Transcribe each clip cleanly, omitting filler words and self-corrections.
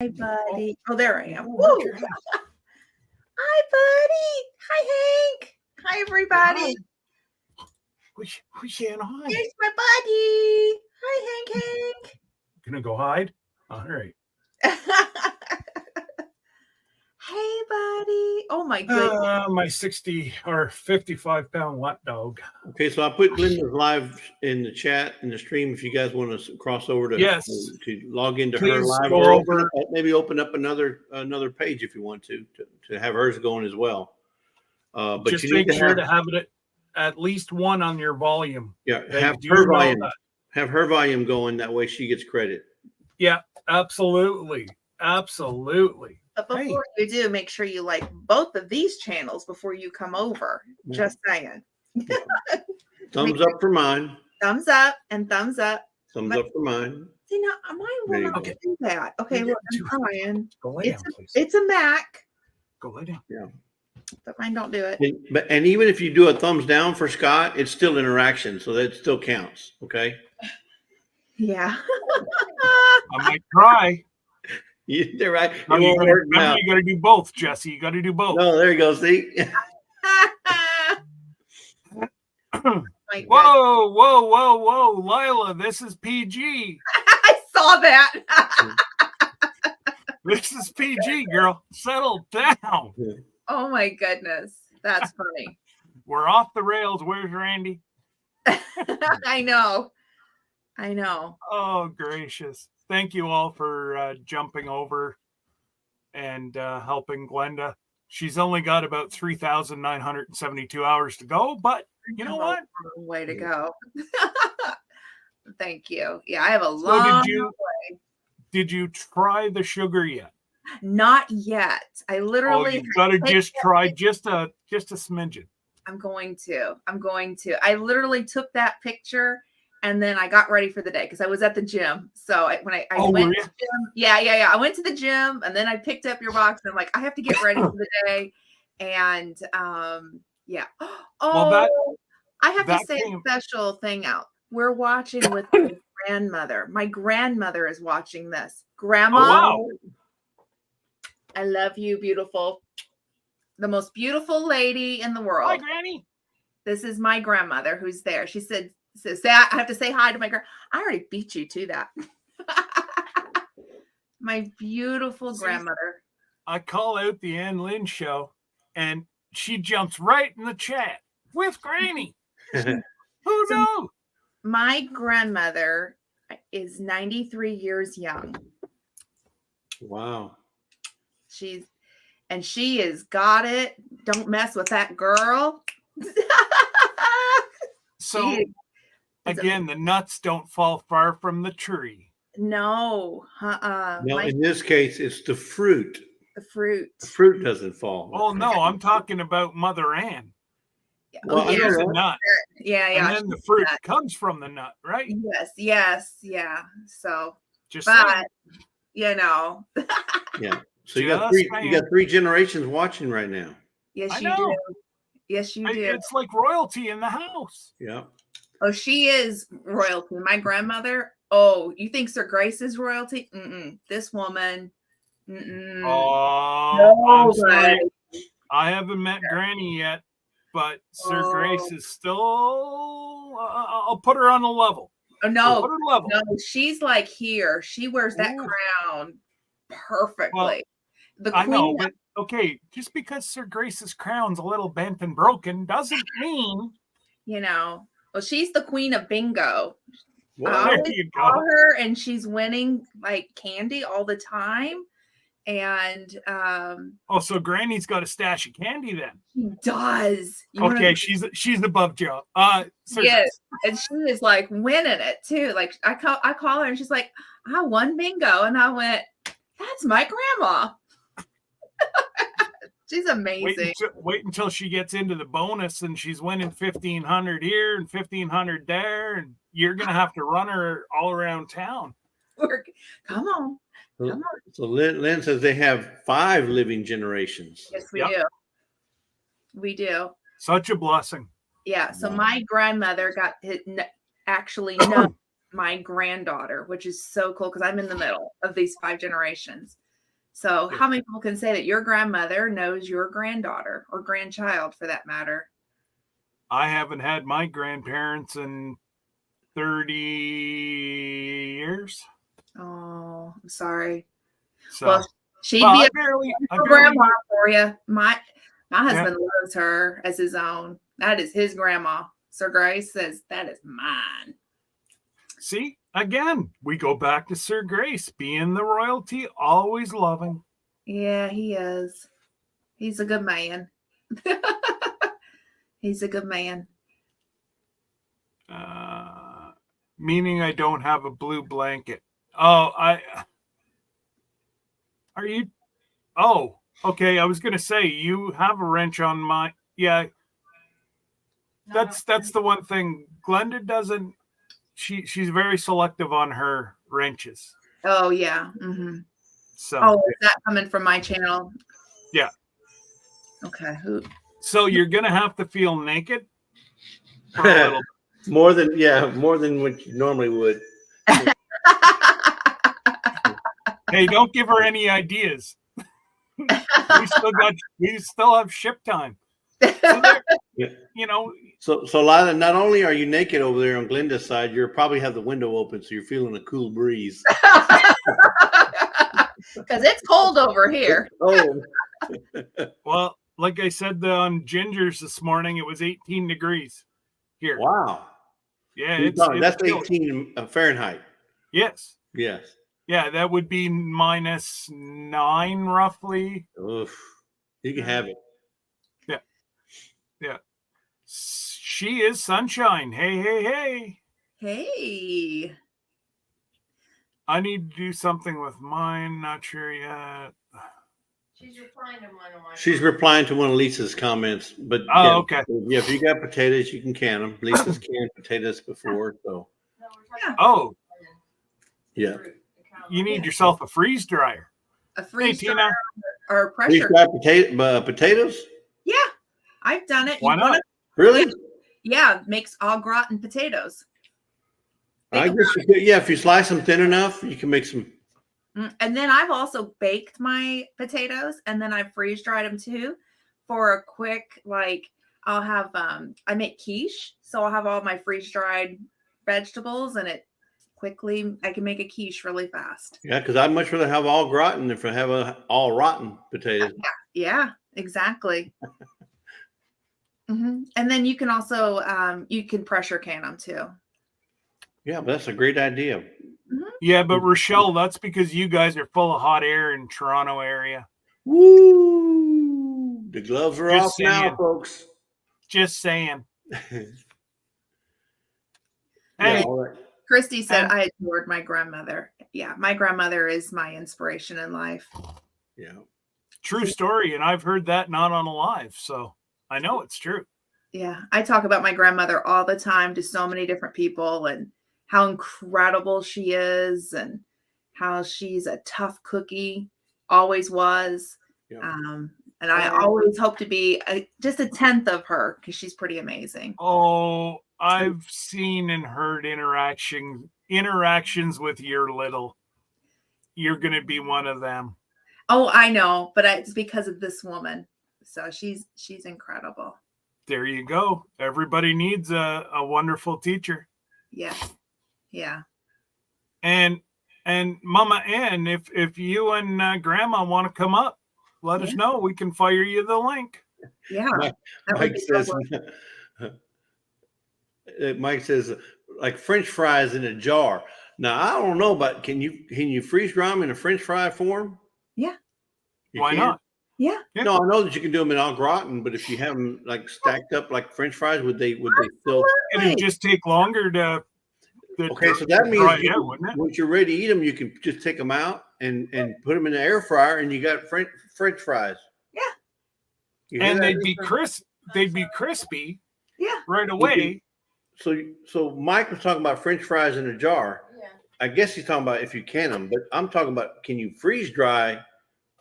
Hi, buddy. Oh, there I am. Oh, Woo! your house. Hi, buddy. Hi, Hank. Hi, everybody. Who's saying hi? Here's my buddy. Hi, Hank. Gonna go hide? All right. Hey, buddy. Oh my goodness. My 60 or 55-pound lap dog. Okay, so I put Glenda's live in the chat in the stream. If you guys want to cross over to to log into her Please live, go or over. maybe open up another page if you want to have hers going as well. But Just you need make sure have, to have it at least one on your volume. yeah, They have do her know volume. that. Have her volume going. That way she gets credit. Yeah, absolutely. Absolutely. But before you do, make sure you like both of these channels before you come over. Just saying. Thumbs up for mine. Thumbs up and thumbs up. Thumbs up for mine. See, now mine will not do that. Okay, look, I'm trying. Go lay down, please. It's a Mac. Go lay down. Yeah. But mine don't do it. And even if you do a thumbs down for Scott, it's still interaction, so that still counts. Okay. Yeah. I might try. You're right. No, you got to do both, Jesse. You got to do both. No, there you go. See. Whoa, Lila, this is PG. I saw that. This is PG, girl. Settle down. Oh my goodness. That's funny. We're off the rails. Where's Randy? I know. Oh, gracious. Thank you all for jumping over and helping Glenda. She's only got about 3,972 hours to go, but you know what? Way to go. Thank you. Yeah, I have a long way. Did you try the sugar yet? Not yet. I literally you've got to just try just a smidgen. I'm going to. I literally took that picture and then I got ready for the day because I was at the gym. So when I went to the gym, yeah. I went to the gym and then I picked up your box and I'm like, I have to get ready for the day. And yeah. Oh, I have to say a special thing out. We're watching with my grandmother. My grandmother is watching this. Grandma. Oh, wow. I love you, beautiful. The most beautiful lady in the world. Hi, Granny. This is my grandmother who's there. She said, I have to say hi to my grandma. I already beat you to that. My beautiful grandmother. I call out the Ann Lynn show and she jumps right in the chat with Granny. Who knew? My grandmother is 93 years young. Wow. She has got it. Don't mess with that girl. So again, the nuts don't fall far from the tree. No. No, in this case, it's the fruit. The fruit. The fruit doesn't fall. Oh no, I'm talking about Mother Ann. Well, she's a nut. Yeah. And then the fruit comes from the nut, right? Yes. So, you know. Yeah. So you got three generations watching right now. Yes, you do. Yes, you do. It's like royalty in the house. Yeah. Oh, she is royalty. My grandmother. Oh, you think Sir Grace is royalty? This woman. Oh, no, I'm sorry. I haven't met Granny yet, but Sir Grace is still. I'll put her on the level. Oh no, no, she's like here. She wears that crown perfectly. Well, I know, but okay, just because Sir Grace's crown's a little bent and broken doesn't mean, well, she's the queen of bingo. There you go. Her and she's winning like candy all the time. And so Granny's got a stash of candy then. She does. Okay, she's above Joe. Yes, and she is like winning it too. Like I call her and she's like, I won bingo, and I went, that's my grandma. She's amazing. Wait until she gets into the bonus and she's winning 1,500 here and 1,500 there, and you're gonna have to run her all around town. Come on. So Lynn says they have 5 living generations. Yes, we do. We do. Such a blessing. Yeah. So my grandmother actually knows my granddaughter, which is so cool because I'm in the middle of these 5 generations. So how many people can say that your grandmother knows your granddaughter or grandchild for that matter? I haven't had my grandparents in 30 years. Oh, I'm sorry. So, well, she'd be a grandma for you. My husband loves her as his own. That is his grandma. Sir Grace says, that is mine. See, again, we go back to Sir Grace being the royalty, always loving. Yeah, he is. He's a good man. He's a good man. Meaning I don't have a blue blanket. Oh, are you? Oh, okay. I was going to say you have a wrench on my, yeah. That's the one thing. Glenda doesn't, she's very selective on her wrenches. Oh yeah. Mm-hmm. So, is that coming from my channel? Yeah. Okay. So you're going to have to feel naked for a little bit. More than what you normally would. Hey, don't give her any ideas. we still have ship time. So you know. So Lila, not only are you naked over there on Glenda's side, you probably have the window open, so you're feeling a cool breeze. Because it's cold over here. Oh. Well, like I said on Ginger's this morning, it was 18 degrees here. Wow. Yeah, that's 18 Fahrenheit. Yes. Yes. Yeah, that would be -9 roughly. Oof. You can have it. Yeah. Yeah. She is sunshine. Hey. Hey. I need to do something with mine. Not sure yet. She's replying to one of Lisa's comments. But okay. Yeah, if you got potatoes, you can can them. Lisa's canned potatoes before, so. Oh. Yeah. You need yourself a freeze dryer. A freeze dryer or pressure. Freeze dry potatoes? Yeah, I've done it. Why not? Really? Yeah, makes au gratin potatoes. I guess you could, if you slice them thin enough, you can make some. And then I've also baked my potatoes, and then I've freeze dried them too for a quick, I'll have, I make quiche. So I'll have all my freeze dried vegetables and I can make a quiche really fast. Yeah, because I'd much rather have all gratin than for have all rotten potatoes. Yeah, exactly. Mm-hmm. And then you can also, you can pressure can them too. Yeah, but that's a great idea. Mm-hmm. Yeah, but Rochelle, that's because you guys are full of hot air in Toronto area. Woo! The gloves are off now, folks. Just saying. Hey, Christy said, I adored my grandmother. Yeah, my grandmother is my inspiration in life. Yeah. True story. And I've heard that not on a live, so I know it's true. Yeah, I talk about my grandmother all the time to so many different people and how incredible she is and how she's a tough cookie, always was. Yeah. And I always hope to be just a 10th of her because she's pretty amazing. Oh, I've seen and heard interactions with your little. You're going to be one of them. Oh, I know, but it's because of this woman. So she's incredible. There you go. Everybody needs a wonderful teacher. Yeah. Yeah. And Mama Ann, if you and Grandma want to come up, let us know. We can fire you the link. Yeah. Mike says like French fries in a jar. Now I don't know, but can you freeze dry them in a French fry form? Yeah. Why not? Yeah. No, I know that you can do them in au gratin, but if you have them like stacked up like French fries, would they still? It'd just take longer to. Okay, so that means once you're ready to eat them, you can just take them out and put them in the air fryer, and you got French fries. Yeah. And they'd be crisp. They'd be crispy. Yeah. Right away. So Mike was talking about French fries in a jar. Yeah. I guess he's talking about if you can them, but I'm talking about can you freeze dry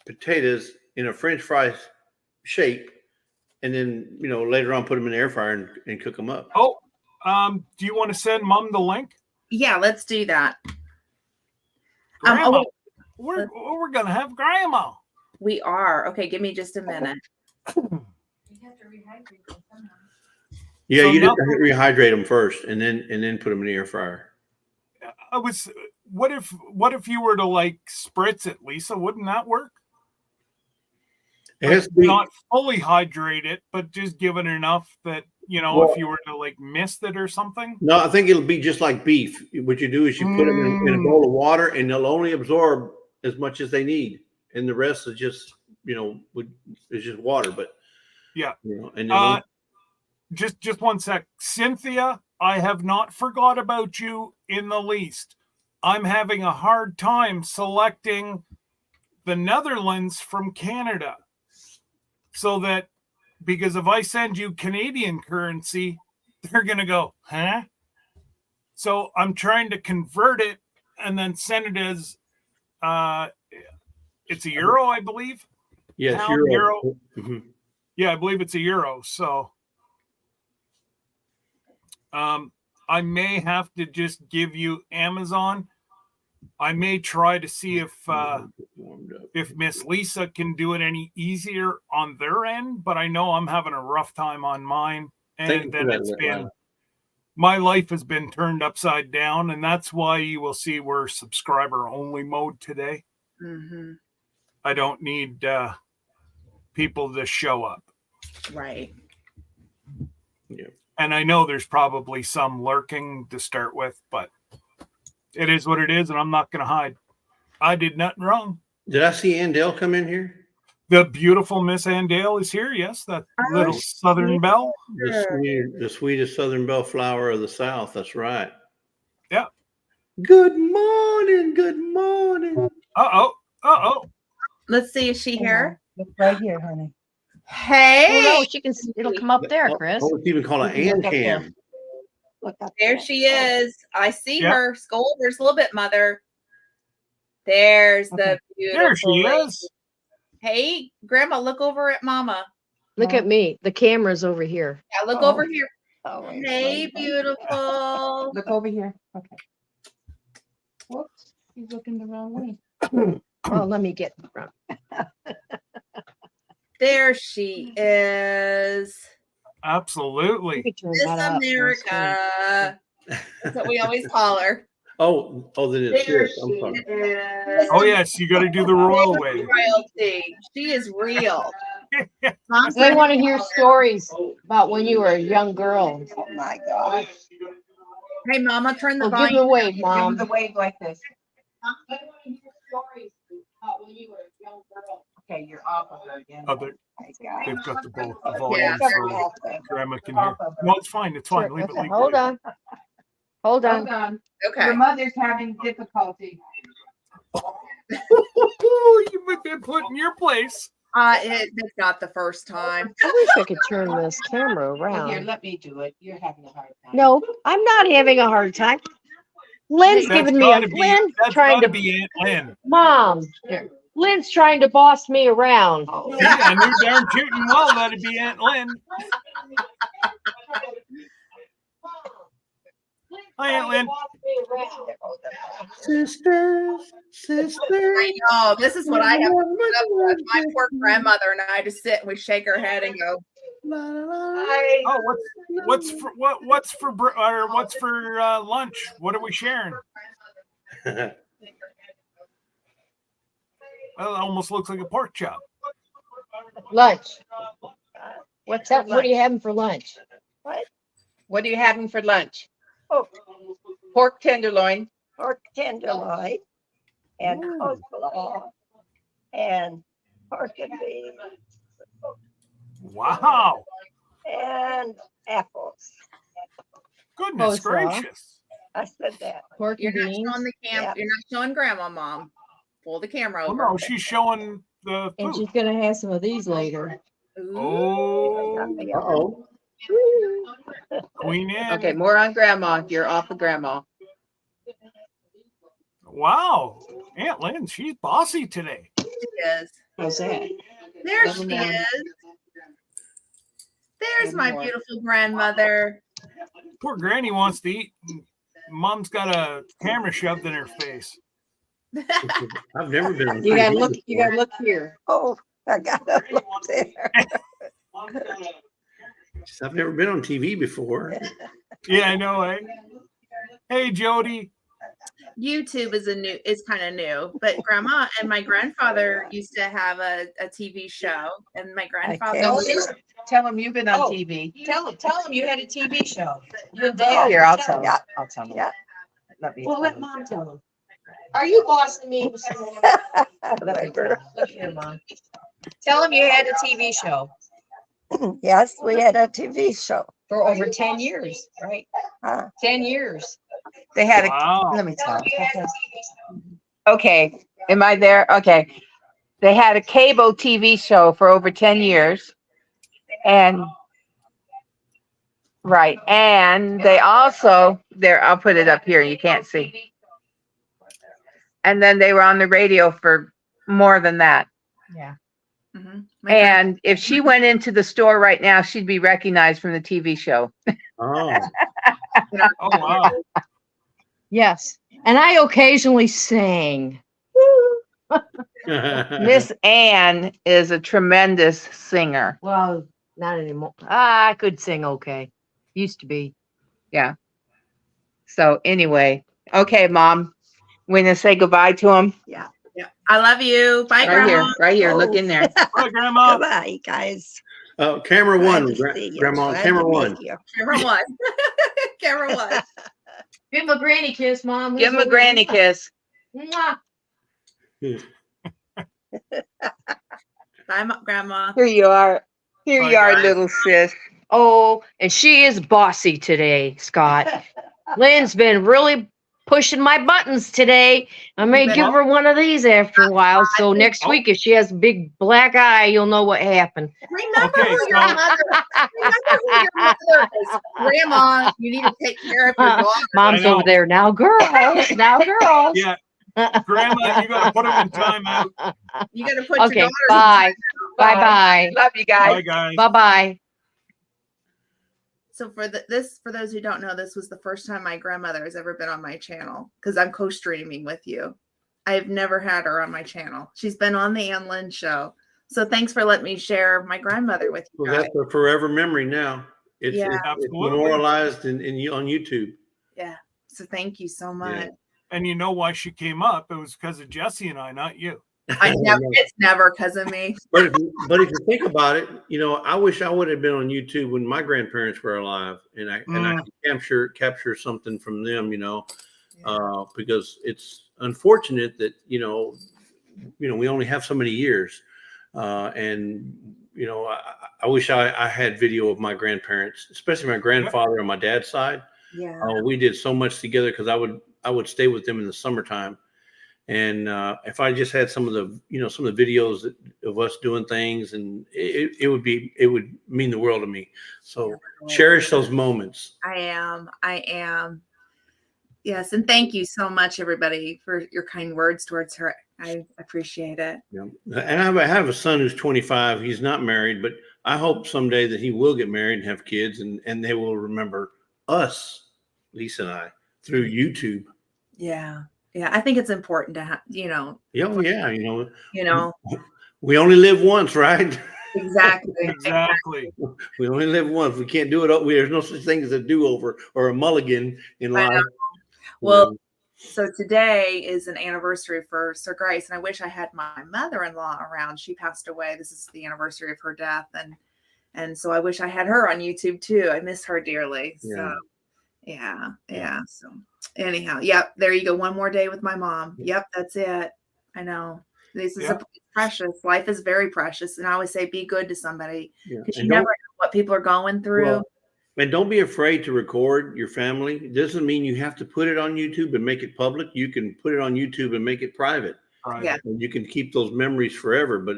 potatoes in a French fries shape, and then later on put them in the air fryer and cook them up. Oh, do you want to send Mom the link? Yeah, let's do that. we're gonna have grandma. We are. Okay, give me just a minute. Yeah, So you just have to rehydrate them first, and then put them in the air fryer. What if you were to like spritz it, Lisa? Wouldn't that work? It has to be not fully hydrate it, but just give it enough that if you were to like mist it or something. No, I think it'll be just like beef. What you do is you put them in a bowl of water, and they'll only absorb as much as they need, and the rest is just it's just water. But yeah, and then just one sec, Cynthia. I have not forgot about you in the least. I'm having a hard time selecting the Netherlands from Canada. So that, because if I send you Canadian currency, they're going to go, huh? So I'm trying to convert it and then send it as, it's a euro, I believe. Yes, euro. Mm-hmm. Yeah, I believe it's a euro. So I may have to just give you Amazon. I may try to see if Miss Lisa can do it any easier on their end, but I know I'm having a rough time on mine. And then my life has been turned upside down, and that's why you will see we're subscriber only mode today. Mm-hmm. I don't need people to show up. Right. Yeah. And I know there's probably some lurking to start with, but it is what it is, and I'm not going to hide. I did nothing wrong. Did I see Andale come in here? The beautiful Miss Andale is here. Yes, that little Southern Belle. The sweetest Southern Belle flower of the South. That's right. Yeah. Good morning. Good morning. Uh-oh. Let's see. Is she here? It's right here, honey. Hey. Oh, no, she can. It'll come up there, Chris. Oh, it's even called an Ann cam. There she is. I see her. Scold her a little bit, Mother. There's the beautiful. There she is. Hey, Grandma, look over at Mama. Look at me. The camera's over here. Yeah, look over here. Oh, Hey, beautiful. Look over here. Okay. Whoops. He's looking the wrong way. Oh, let me get from. There she is. Absolutely. Miss America. That's what we always call her. Oh, then it's There this. I'm sorry. is. Oh, yes, you got to do the royal way. Royalty. She is real. I want to hear stories about when you were a young girl. Oh my gosh. Hey, Mama, turn the Well, give volume. her a wave, Give him Mom. the wave like this. I want to hear stories about when you were a young girl. Okay, you're off of her again. Oh, they've got the volume Yeah. so Grandma can hear. No, it's fine. It's fine. Leave it. Leave Hold it. on. Hold Hold on. on. Okay. Your mother's having difficulty. You've been put in your place. It's not the first time. I wish I could turn this camera Here, around. let me do it. You're having a hard time. No, I'm not having a hard time. Lynn's That's giving me a gotta be- Lynn that's trying gotta to be Aunt Lynn. Mom. Lynn's trying to boss me around. Oh, Yeah, and you're darn tooting well. That'd be Aunt Lynn. Hi, Aunt Lynn. Sisters. I know. This is what I have to put up with. My poor grandmother and I just sit and we shake our head and go, Oh, what's for lunch? What are we sharing? Well, it almost looks like a pork chop. Lunch. What's up? What are you having for lunch? what are you having for lunch? Oh, Pork tenderloin. pork tenderloin and coleslaw and pork and beans Wow. and apples. Goodness Coleslaw. gracious. I said that. Pork you're and not beans. showing the cam. Yeah. You're not showing Grandma, Mom. Pull the camera Well, over. no, she's showing the And food. she's gonna have some of these later. Ooh. Oh, Uh-oh. Queen Anne. Okay, more on Grandma. You're off of Grandma. Wow. Aunt Lynn, she's bossy today. She is. How's that? There Never she mind. is. There's Good my morning. beautiful grandmother. Poor Granny wants to eat. Mom's got a camera shoved in her face. I've never been on You gotta TV look, you gotta before. look here. Oh, I gotta look there. I've never been on TV before. Yeah, I know. Eh? Hey, Jody. YouTube is kind of new, but grandma and my grandfather used to have a TV show, and my grandfather can't was- Tell them you've been on Oh. TV. Tell them you had a TV show. You and Oh, Dad. Here, I'll tell them. yeah. I'll tell them. Yeah. Let me. Well, let Mom tell them. Are you bossing me? Let me tell 'em. Look here, Mom. Tell them you had a TV show Yes, we had a TV show. for over 10 years, right? Huh? 10 years. They had a, Wow. let me tell you. Okay, am I there? Okay. They had a cable TV show for over 10 years. And right, and they also there, I'll put it up here, you can't see. And then they were on the radio for more than that. Yeah. Mhm. And if she went into the store right now, she'd be recognized from the TV show. Oh, Oh, wow. Yes. And I occasionally sing. Miss Ann is a tremendous singer. Well, not anymore. I could sing okay. Used to be. Yeah. So anyway, okay, Mom, we're gonna say goodbye to him. Yeah. I love you. Bye, grandma. Right here, look in there. Hi, Grandma. Goodbye, guys. Camera Glad one, to see you. Grandma, Glad camera to meet one. you. Camera one. Camera one. Give him a granny kiss, Mom. Give him a granny kiss. Mwah. Bye, grandma. Here you are. Here Bye, you are, guys. little sis. Oh, and she is bossy today, Scott. Lynn's been really pushing my buttons today. I may You give bet. her one of these after a while. So next Oh. week, if she has a big black eye, you'll know what happened. Remember Okay, who your so- mother. Remember who your mother is. Grandma, you need to take care of your daughter. Mom's I know. over there. Now, girls. Now, girls. Yeah, Grandma, you got to put them in timeout. You got to put your Okay. daughters. Bye. Bye. Love you Bye, guys. guys. Bye. Bye. So for those who don't know, this was the first time my grandmother has ever been on my channel because I'm co-streaming with you. I've never had her on my channel. She's been on the Ann Lynn show. So thanks for letting me share my grandmother with you Well, guys. that's a forever memory now. It's, Yeah. it's Absolutely. memorialized on YouTube. Yeah. So thank you so much. And you know why she came up? It was because of Jesse and I, not you. It's never because of me. But if you think about it, I wish I would have been on YouTube when my grandparents were alive, and I could capture something from them, because it's unfortunate that we only have so many years, and I wish I had video of my grandparents, especially my grandfather on my dad's side. Yeah. We did so much together because I would stay with them in the summertime. And if I just had some of the videos of us doing things, and it would mean the world to me. So cherish those moments. I am. Yes. And thank you so much, everybody, for your kind words towards her. I appreciate it. Yeah. And I have a son who's 25. He's not married, but I hope someday that he will get married and have kids, and they will remember us, Lisa and I, through YouTube. Yeah. Yeah. I think it's important to have, Yeah, we only live once, right? Exactly. Exactly. We only live once. We can't do it. There's no such thing as a do-over or a mulligan in I know. life. Well, so today is an anniversary for Sir Grace, and I wish I had my mother-in-law around. She passed away. This is the anniversary of her death, and so I wish I had her on YouTube too. I miss her dearly. So yeah. So anyhow, yep. There you go. One more day with my mom. Yep, that's it. I know. This is precious. Life is very precious, and I always say, be good to somebody because you never know what people are going through. Well, and don't be afraid to record your family. It doesn't mean you have to put it on YouTube and make it public. You can put it on YouTube and make it private. Right. Yeah. And you can keep those memories forever. But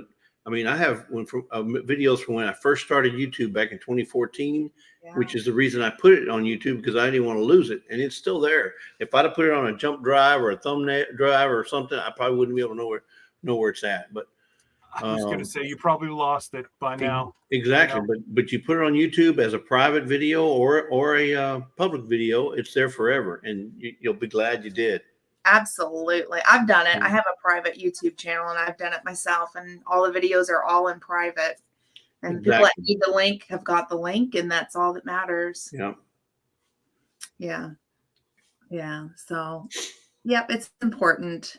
I mean, I have videos from when I first started YouTube back in 2014, which is the reason I put it on YouTube, because I didn't want to lose it. And it's still there. If I'd have put it on a jump drive or a thumbnail drive or something, I probably wouldn't be able to know where it's at. But I was going to say, you probably lost it by now. Exactly. But you put it on YouTube as a private video or a public video, it's there forever. And you'll be glad you did. Absolutely. I've done it. I have a private YouTube channel and I've done it myself, and all the videos are all in private. And people that need the link have got the link, and that's all that matters. Yeah. Yeah. Yeah. So, yep, it's important.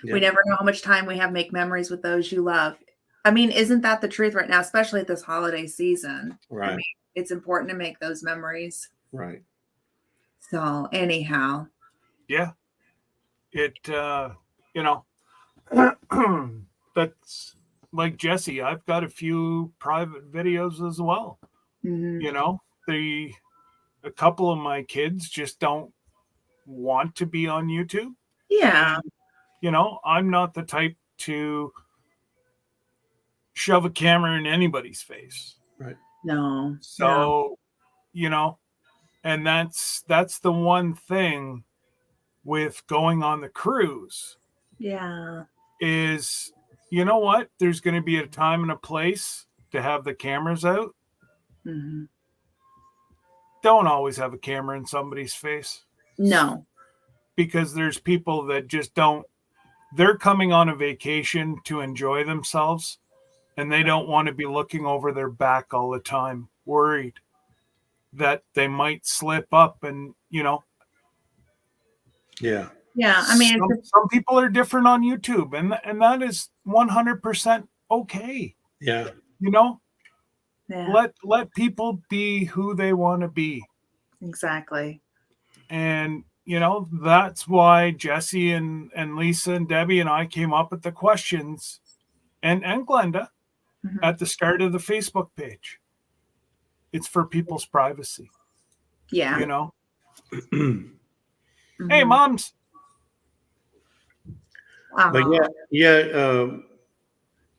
Yeah. We never know how much time we have to make memories with those you love. I mean, isn't that the truth right now, especially at this holiday season? Right. I mean, it's important to make those memories. Right. So, anyhow. Yeah. It, you know, that's like Jesse. I've got a few private videos as well. Mm-hmm. You know, a couple of my kids just don't want to be on YouTube. Yeah. And, you know, I'm not the type to shove a camera in anybody's face. Right. No. So, you know, and that's the one thing with going on the cruise. Yeah. Is, you know what? There's going to be a time and a place to have the cameras out. Mm-hmm. Don't always have a camera in somebody's face. No. Because there's people that just don't. They're coming on a vacation to enjoy themselves, and they don't want to be looking over their back all the time, worried that they might slip up and, you know. Yeah. Yeah. I mean, some people are different on YouTube, and that is 100% okay. Yeah. You know, yeah. let people be who they want to be. Exactly. And, you know, that's why Jesse and Lisa and Debbie and I came up with the questions, and Glenda, at the start of the Facebook page. It's for people's privacy. Yeah. You know? Mm-hmm. Hey, moms. But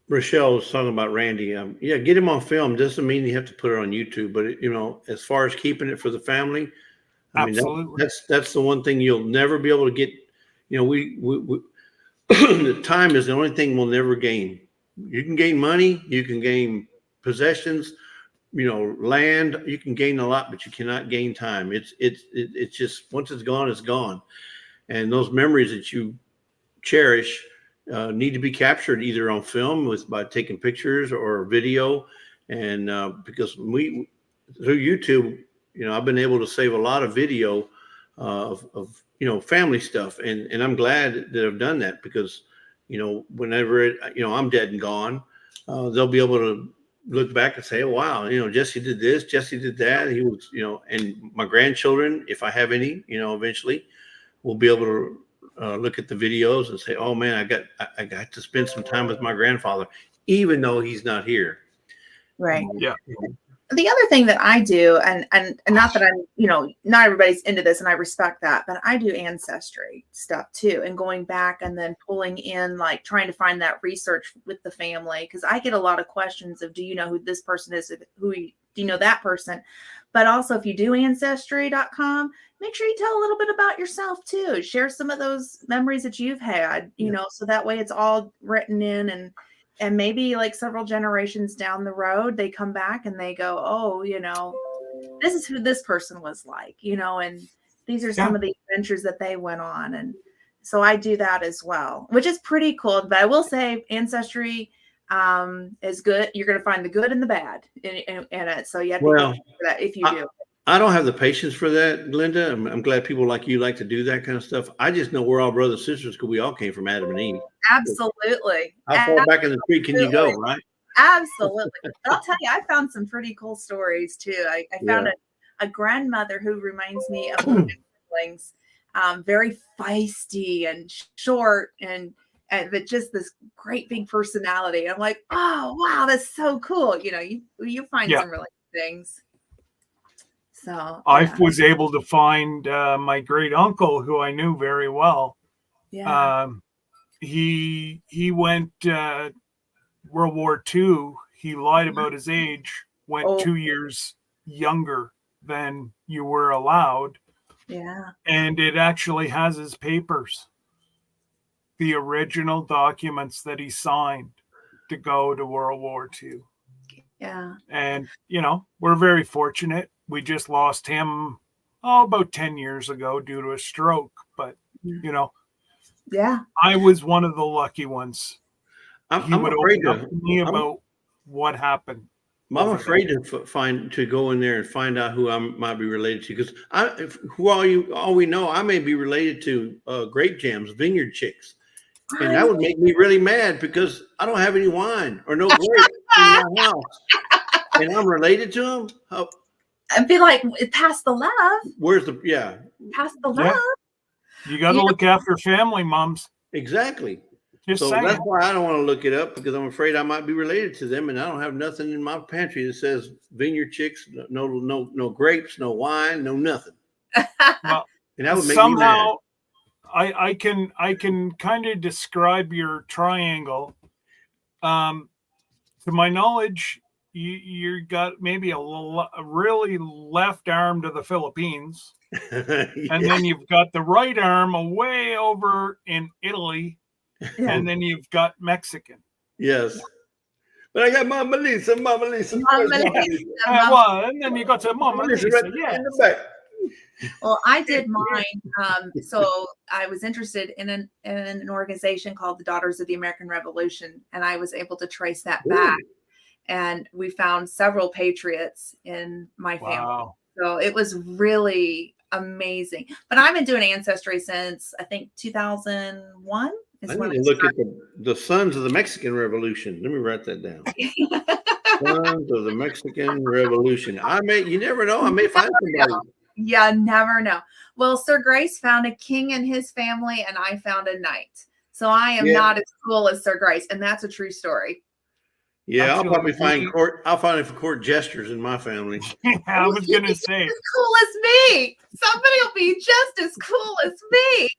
Rochelle was talking about Randy. Get him on film. Doesn't mean you have to put it on YouTube, but you know, as far as keeping it for the family, I mean, that's the one thing you'll never be able to get. You know, we the time is the only thing we'll never gain. You can gain money, you can gain possessions, you know, land. You can gain a lot, but you cannot gain time. It's just once it's gone, it's gone. And those memories that you cherish need to be captured either on film by taking pictures or video. And because through YouTube, you know, I've been able to save a lot of video of you know, family stuff, and I'm glad that I've done that, because you know, whenever you know, I'm dead and gone, they'll be able to look back and say, oh, wow, you know, Jesse did this, Jesse did that. He was, you know, and my grandchildren, if I have any, you know, eventually will be able to look at the videos and say, oh man, I got to spend some time with my grandfather, even though he's not here. Right. Yeah. The other thing that I do, and not that I'm, you know, not everybody's into this, and I respect that, but I do ancestry stuff too, and going back and then pulling in, like trying to find that research with the family, because I get a lot of questions of, do you know who this person is? Do you know that person? But also, if you do ancestry.com, make sure you tell a little bit about yourself too. Share some of those memories that you've had, you know, so that way it's all written in, and maybe like several generations down the road, they come back and they go, oh, you know, this is who this person was like, you know, and these are some of the adventures that they went on. And so I do that as well, which is pretty cool. But I will say Ancestry is good. You're going to find the good and the bad in it. So you have to go for that if you do. I don't have the patience for that, Glenda. I'm glad people like you like to do that kind of stuff. I just know we're all brothers and sisters because we all came from Adam and Eve. Absolutely. How far back in the tree can you go, right? Absolutely. But I'll tell you, I found some pretty cool stories too. I found a grandmother who reminds me of one of my siblings, very feisty and short and but just this great big personality. I'm like, oh wow, that's so cool. You know, you find some really good things. So I was able to find my great uncle, who I knew very well. Yeah. He went World War II. He lied about his age. Went 2 years younger than you were allowed. Yeah. And it actually has his papers, the original documents that he signed to go to World War II. Yeah. And, you know, we're very fortunate. We just lost him about 10 years ago due to a stroke. But, you know, Yeah. I was one of the lucky ones. He I'm would afraid open up to. to me about what happened. I'm afraid to go in there and find out who I might be related to, because all we know, I may be related to grape jams, vineyard chicks, and that would make me really mad because I don't have any wine or no grape in my house, and I'm related to them. I'd be like, pass the love. Where's Pass the love. Yeah. You got to look after family, moms. Exactly. Just So saying. that's why I don't want to look it up, because I'm afraid I might be related to them, and I don't have nothing in my pantry that says vineyard chicks, no grapes, no wine, no nothing. Well, And that would make somehow me mad. I can kind of describe your triangle. To my knowledge, you got maybe a really left arm to the Philippines, and then you've got the right arm away over in Italy. And then you've got Mexican. Yes. But I got Mama Lisa. Mama Lisa. And then you got to Mama Lisa. Right in the back. Well, I did mine. So I was interested in an organization called the Daughters of the American Revolution, and I was able to trace that back. And we found several patriots in my family. Wow. So it was really amazing. But I've been doing Ancestry since, I think, 2001. I need to look at the Sons of the Mexican Revolution. Let me write that down. Sons of the Mexican Revolution. You never know. I may find somebody. Yeah, never know. Well, Sir Grace found a king in his family, and I found a knight. So I am not as cool as Sir Grace, and that's a true story. Yeah, I'll probably find court jesters in my family. I was gonna say, as cool as me. Somebody will be just as cool as me.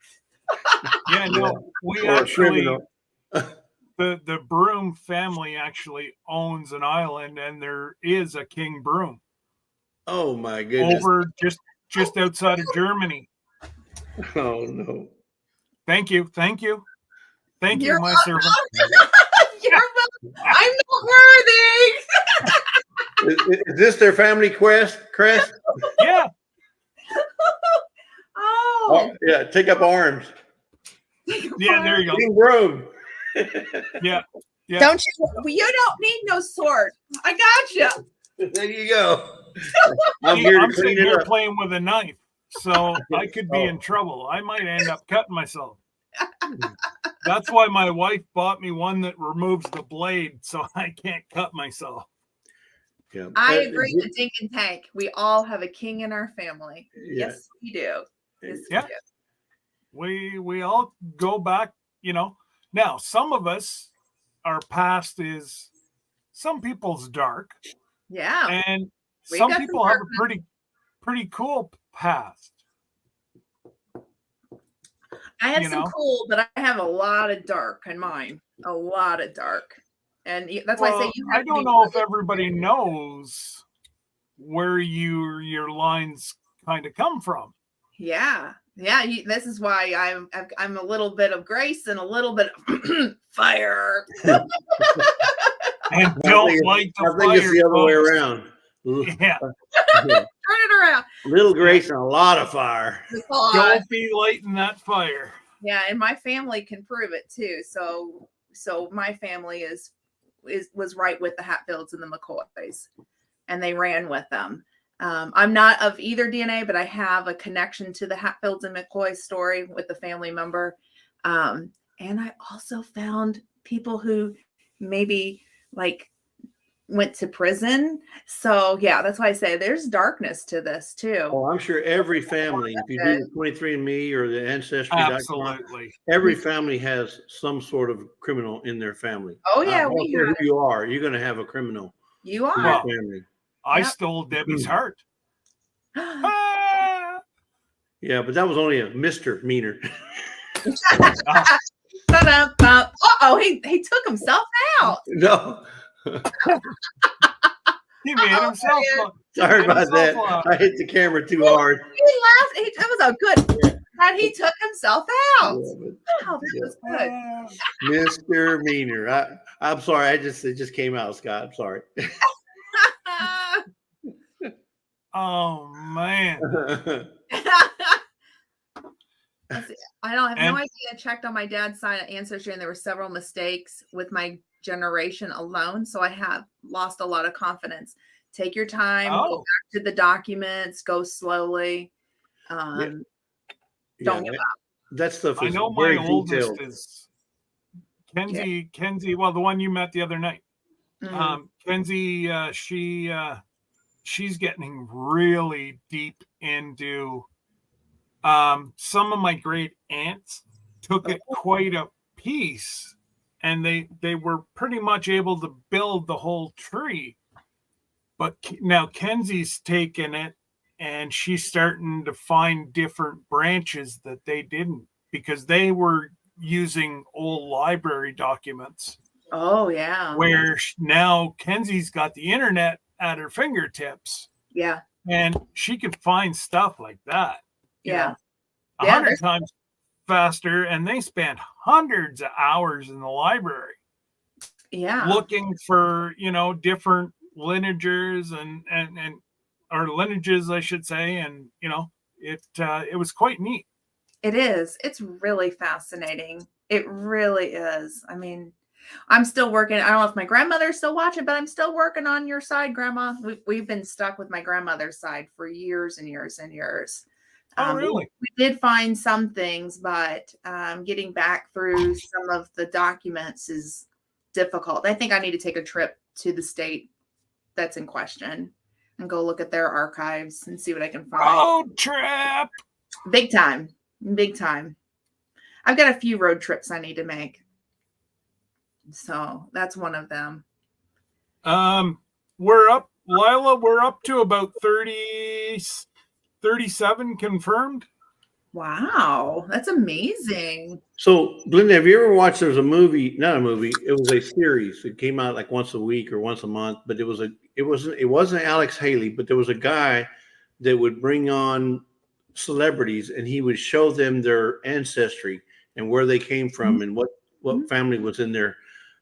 Yeah, no, we actually the Broom family actually owns an island, and there is a King Broom. Oh my goodness! Over just outside of Germany. Oh no! Thank you, my servant. You're I'm not worthy. Is this their family crest? Yeah. Oh yeah, take up arms. Yeah, there you go. King Broom. Yeah. Don't you don't need no sword. I got you. There you go. I'm sitting here playing with a knife, so I could be in trouble. I might end up cutting myself. That's why my wife bought me one that removes the blade, so I can't cut myself. Yeah. I agree with Dink and Tank. We all have a king in our family. Yeah. Yes, we do. Yes, yeah. We all go back, Now, some of us, our past is some people's dark. Yeah. And some people have a pretty cool past. I have some cool, but I have a lot of dark in mine. A lot of dark. And that's why I say you have I don't know if everybody knows where your lines kind of come from. Yeah. Yeah, this is why I'm a little bit of grace and a little bit of fire. And don't like the fire. I think it's the other way around. Yeah. Turn it around. Little grace and a lot of fire. Don't be lighting that fire. Yeah, and my family can prove it too. So my family was right with the Hatfields and the McCoys, and they ran with them. I'm not of either DNA, but I have a connection to the Hatfields and McCoy story with the family member. And I also found people who maybe went to prison. So yeah, that's why I say there's darkness to this too. Oh, I'm sure every family, if you do the 23andMe or the Ancestry.com, absolutely, every family has some sort of criminal in their family. Oh yeah, I don't care who you are, you're going to have a criminal. You are. In your family. I stole Debbie's heart. Yeah, but that was only a misdemeanor. Uh-oh, he took himself out. No. He made himself up. Sorry about that. I hit the camera too hard. He laughed. That was a good. And he took himself out. Wow, that was good. Misdemeanor. I'm sorry. It just came out, Scott. I'm sorry. Oh man. I don't have no idea. I checked on my dad's side of ancestry, and there were several mistakes with my generation alone. So I have lost a lot of confidence. Take your time, go back to the documents, go slowly. Don't give up. That stuff I is know very my oldest detailed. is Kenzie. Well, the one you met the other night. Kenzie, she's getting really deep into some of my great aunts took it quite a piece, and they were pretty much able to build the whole tree. But now Kenzie's taken it, and she's starting to find different branches that they didn't, because they were using old library documents. Oh, yeah. Where now Kenzie's got the internet at her fingertips. Yeah. And she can find stuff like that. Yeah. 100 times faster. And they spent hundreds of hours in the library. Yeah. Looking for, different lineages or lineages, I should say. And, it was quite neat. It is. It's really fascinating. It really is. I mean, I'm still working. I don't know if my grandmother's still watching, but I'm still working on your side, Grandma. We've been stuck with my grandmother's side for years and years and years. Oh, really? We did find some things, but getting back through some of the documents is difficult. I think I need to take a trip to the state that's in question and go look at their archives and see what I can find. Road trip! Big time. Big time. I've got a few road trips I need to make. So that's one of them. We're up, Lila, we're up to about 37 confirmed. Wow, that's amazing. So, Glenda, have you ever watched? There was a movie, not a movie. It was a series. It came out like once a week or once a month. But it wasn't Alex Haley, but there was a guy that would bring on celebrities, and he would show them their ancestry and where they came from and what family was in there.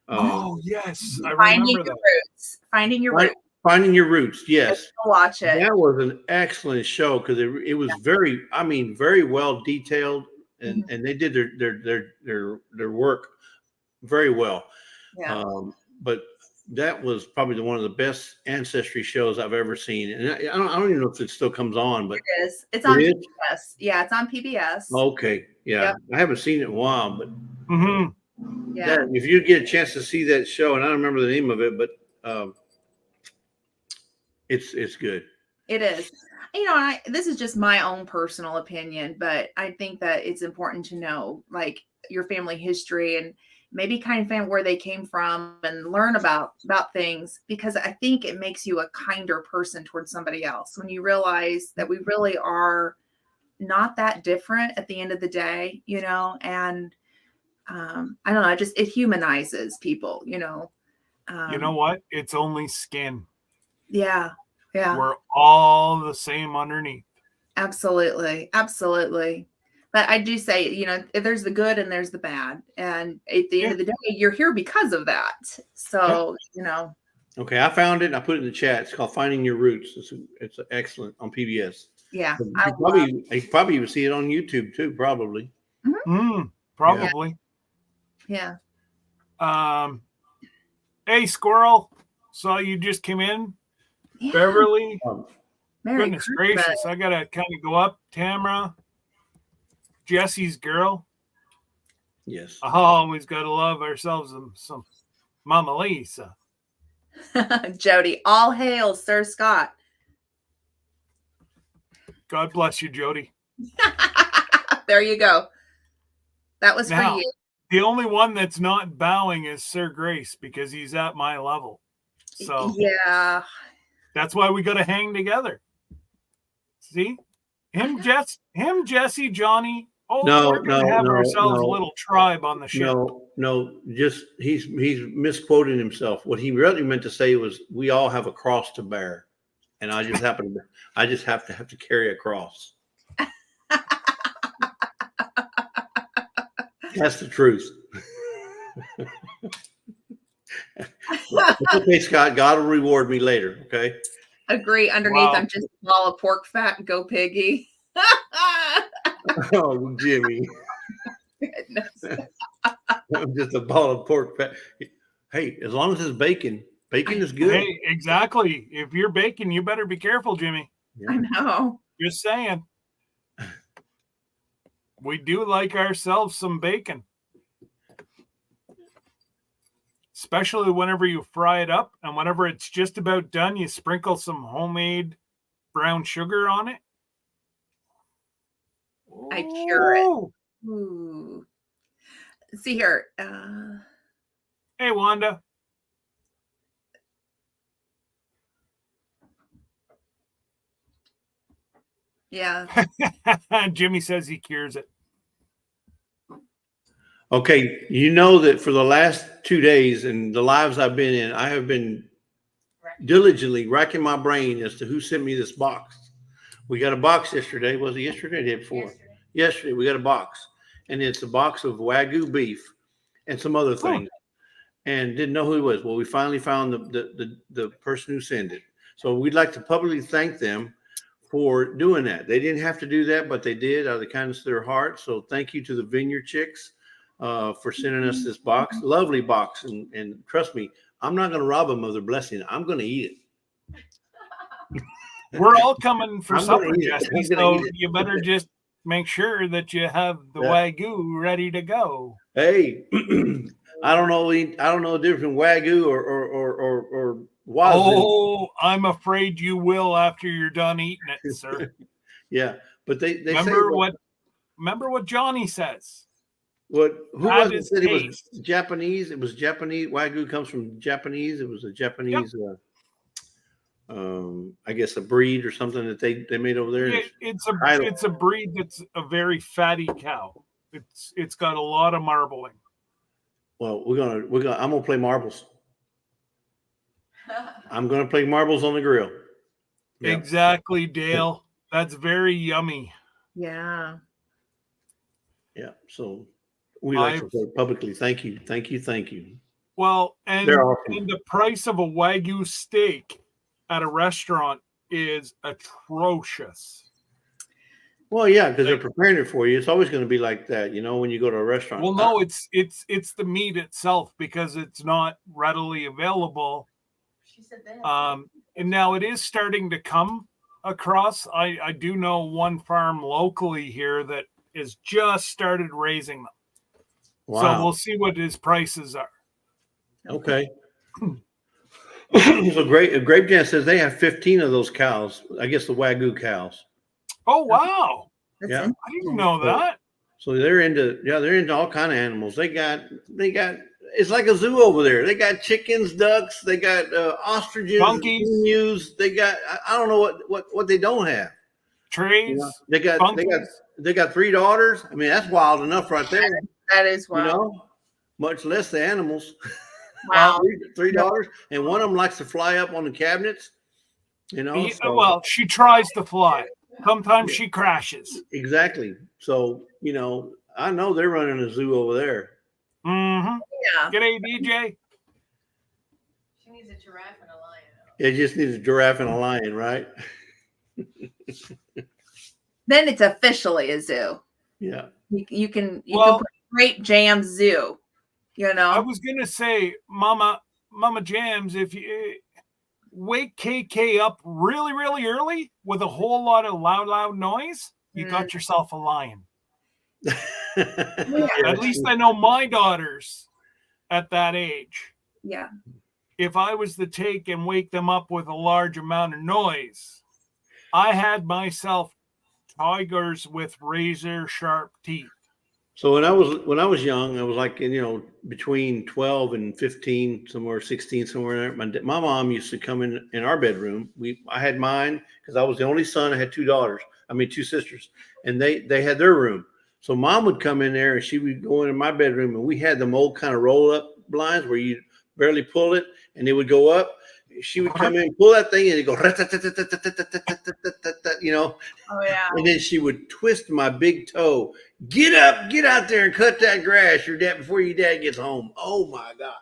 Yes, I Finding remember your that. roots. Finding your roots. Finding Your Roots. Yes, Watch it. that was an excellent show because it was very well detailed, and they did their work very well. Yeah. But that was probably one of the best ancestry shows I've ever seen, and I don't even know if it still comes on, but It is. It's on is? PBS. Yeah, it's on PBS. Okay, yeah, Yep. I haven't seen it in a while, but Yeah. if you get a chance to see that show, and I don't remember the name of it, but it's good. It is. This is just my own personal opinion, but I think that it's important to know like your family history and maybe kind of find where they came from and learn about things, because I think it makes you a kinder person towards somebody else when you realize that we really are not that different at the end of the day, and I don't know, it humanizes people, you know what? It's only skin. Yeah. Yeah. We're all the same underneath. Absolutely. Absolutely. But I do say, there's the good and there's the bad. And at the end of the day, you're here because of that. So, Okay, I found it and I put it in the chat. It's called Finding Your Roots. It's excellent on PBS. Yeah. You probably even see it on YouTube too, probably. Probably. Yeah. Hey, Squirrel. Saw you just came in. Yeah. Beverly. Merry Goodness Christmas. gracious. I got to kind of go up. Tamara. Jesse's girl. Yes. Always got to love ourselves some Mama Lisa. Jody, all hail Sir Scott. God bless you, Jody. There you go. That was Now, for you. The only one that's not bowing is Sir Grace because he's at my level. So yeah, that's why we got to hang together. See, Jesse, Johnny. Oh, we're gonna have ourselves a little tribe on the show. No, just he's misquoting himself. What he really meant to say was, "We all have a cross to bear," and I just have to carry a cross. That's the truth. Okay, Scott. God will reward me later. Okay. Agree. Underneath, I'm just a ball of pork fat. Go piggy. Oh, Jimmy. I'm just a ball of pork fat. Hey, as long as it's bacon, bacon is good. Hey, exactly. If you're baking, you better be careful, Jimmy. Yeah. I know. Just saying. We do like ourselves some bacon. Especially whenever you fry it up, and whenever it's just about done, you sprinkle some homemade brown sugar on it. I cure it. Ooh. See here. Hey, Wanda. Yeah. Jimmy says he cures it. Okay, you know that for the last 2 days and the lives I've been in, I have been diligently racking my brain as to who sent me this box. We got a box yesterday. Was it yesterday or the day before? Yesterday, we got a box. And it's a box of Wagyu beef and some other things. And didn't know who it was. Well, we finally found the person who sent it. So we'd like to publicly thank them for doing that. They didn't have to do that, but they did out of the kindness of their heart. So thank you to the Vineyard Chicks for sending us this box. Lovely box. And trust me, I'm not going to rob them of their blessing. I'm going to eat it. We're all coming for I'm gonna supper, eat it. Jesse, I'm gonna so eat it. you better just make sure that you have the Yeah. Wagyu ready to go. Hey, I don't know the difference between Wagyu or Wazoo. Oh, I'm afraid you will after you're done eating it, sir. Yeah, but they remember what Johnny says. who That was it is said it was taste. Japanese? It was Japanese. Wagyu comes from Japanese. It was a Japanese, I guess a breed or something that they made over there. It's a breed that's a very fatty cow. It's got a lot of marbling. Well, I'm gonna play marbles. I'm gonna play marbles on the grill. Yep. Exactly, Dale. That's very yummy. Yeah. Yeah. So we like to say publicly, thank you. Well, and awesome. the price of a Wagyu steak at a restaurant is atrocious. Well, yeah, because they're preparing it for you. It's always going to be like that, when you go to a restaurant. Well, no, it's the meat itself because it's not readily available. She said that. And now it is starting to come across. I do know one farm locally here that has just started raising them. Wow. So we'll see what his prices are. Okay. So Grape Jan says they have 15 of those cows. I guess the Wagyu cows. Oh, wow. Yeah. I didn't know that. So they're into all kind of animals. They got it's like a zoo over there. They got chickens, ducks, they got ostriches, emus. They got I don't know what they don't have. Trees. They got 3 daughters. I mean, that's wild enough right there. That is wild. Much less the animals. Wow. 3 daughters, and one of them likes to fly up on the cabinets. Well, she tries to fly. Sometimes she crashes. Exactly. So, I know they're running a zoo over there. Mm-hmm. Yeah. G'day, DJ. She needs a giraffe and a lion. It just needs a giraffe and a lion, right? Then it's officially a zoo. Yeah. You can put Great Jam Zoo. I was gonna say, Mama Jams, if you wake KK up really, really early with a whole lot of loud noise, you got yourself a lion. At least I know my daughters at that age. Yeah. If I was to take and wake them up with a large amount of noise, I had myself tigers with razor sharp teeth. So when I was young, I was like, between 12 and 15, somewhere 16, somewhere there. My mom used to come in our bedroom. I had mine because I was the only son. I had 2 sisters, and they had their room. So mom would come in there and she would go into my bedroom, and we had them old kind of roll up blinds where you barely pull it and it would go up. She would come in, pull that thing, and it'd go, Oh yeah. And then she would twist my big toe. Get up, get out there and cut that grass before your dad gets home. Oh my God.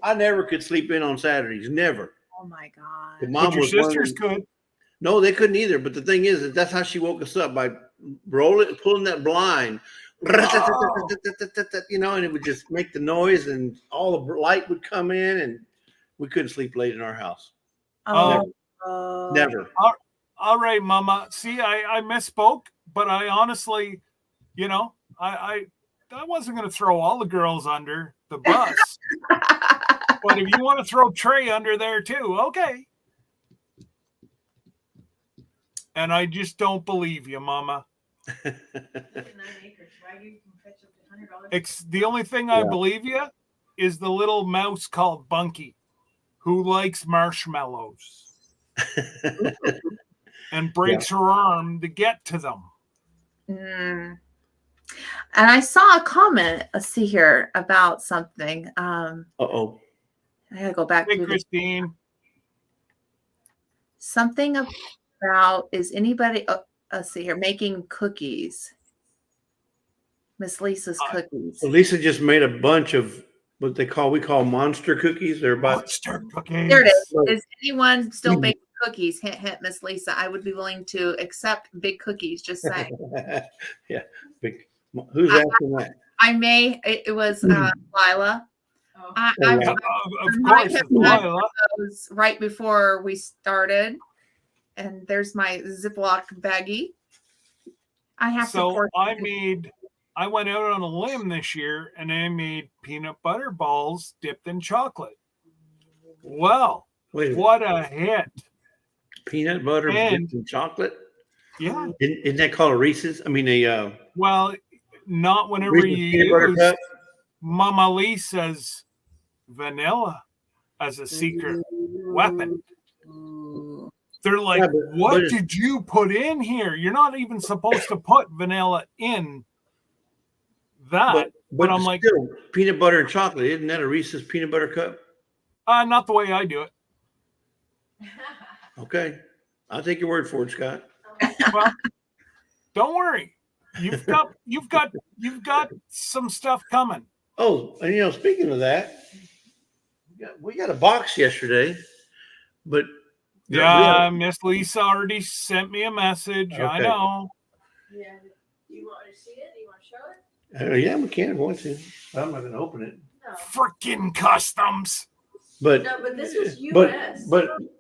I never could sleep in on Saturdays. Never. Oh my God. But your sisters could. No, they couldn't either. But the thing is that's how she woke us up by pulling that blind, you know, and it would just make the noise, and all the light would come in, and we couldn't sleep late in our house. Oh, Never. All right, Mama. See, I misspoke, but I honestly, you know, I wasn't going to throw all the girls under the bus. But if you want to throw Trey under there too, okay. And I just don't believe you, Mama. The only thing I believe you is the little mouse called Bunky, who likes marshmallows and breaks her arm to get to them. And I saw a comment. Let's see here about something. Uh-oh. I gotta go back Hey, to Christine. something about, is anybody, let's see here, making cookies. Miss Lisa's cookies. So Lisa just made a bunch of what we call monster cookies. They're about Monster cookies. There it is. Is anyone still baking cookies? Hint, hint, Miss Lisa. I would be willing to accept big cookies. Just saying. yeah. Big. Who's asking that? I may. It was Lila. Oh. I Of might course, have it's Lila. those right before we started, and there's my Ziploc baggie. I have to. So I went out on a limb this year and I made peanut butter balls dipped in chocolate. Well, what a hit. Peanut butter dipped in chocolate? Yeah. Isn't that called a Reese's? I mean, well, not whenever Reese's you peanut butter use cup? Mama Lee says vanilla as a secret weapon. They're like, what did you put in here? You're not even supposed to put vanilla in that. But I'm like, peanut butter and chocolate. Isn't that a Reese's peanut butter cup? Not the way I do it. Okay. I'll take your word for it, Scott. Well, don't worry. You've got some stuff coming. Oh, and speaking of that, we got a box yesterday, but Miss Lisa already sent me a message. Okay. I know. Yeah. You want to see it? You want to show it? Yeah, we can. I want to. I'm not going to open it. No. Freaking customs. But this was U.S.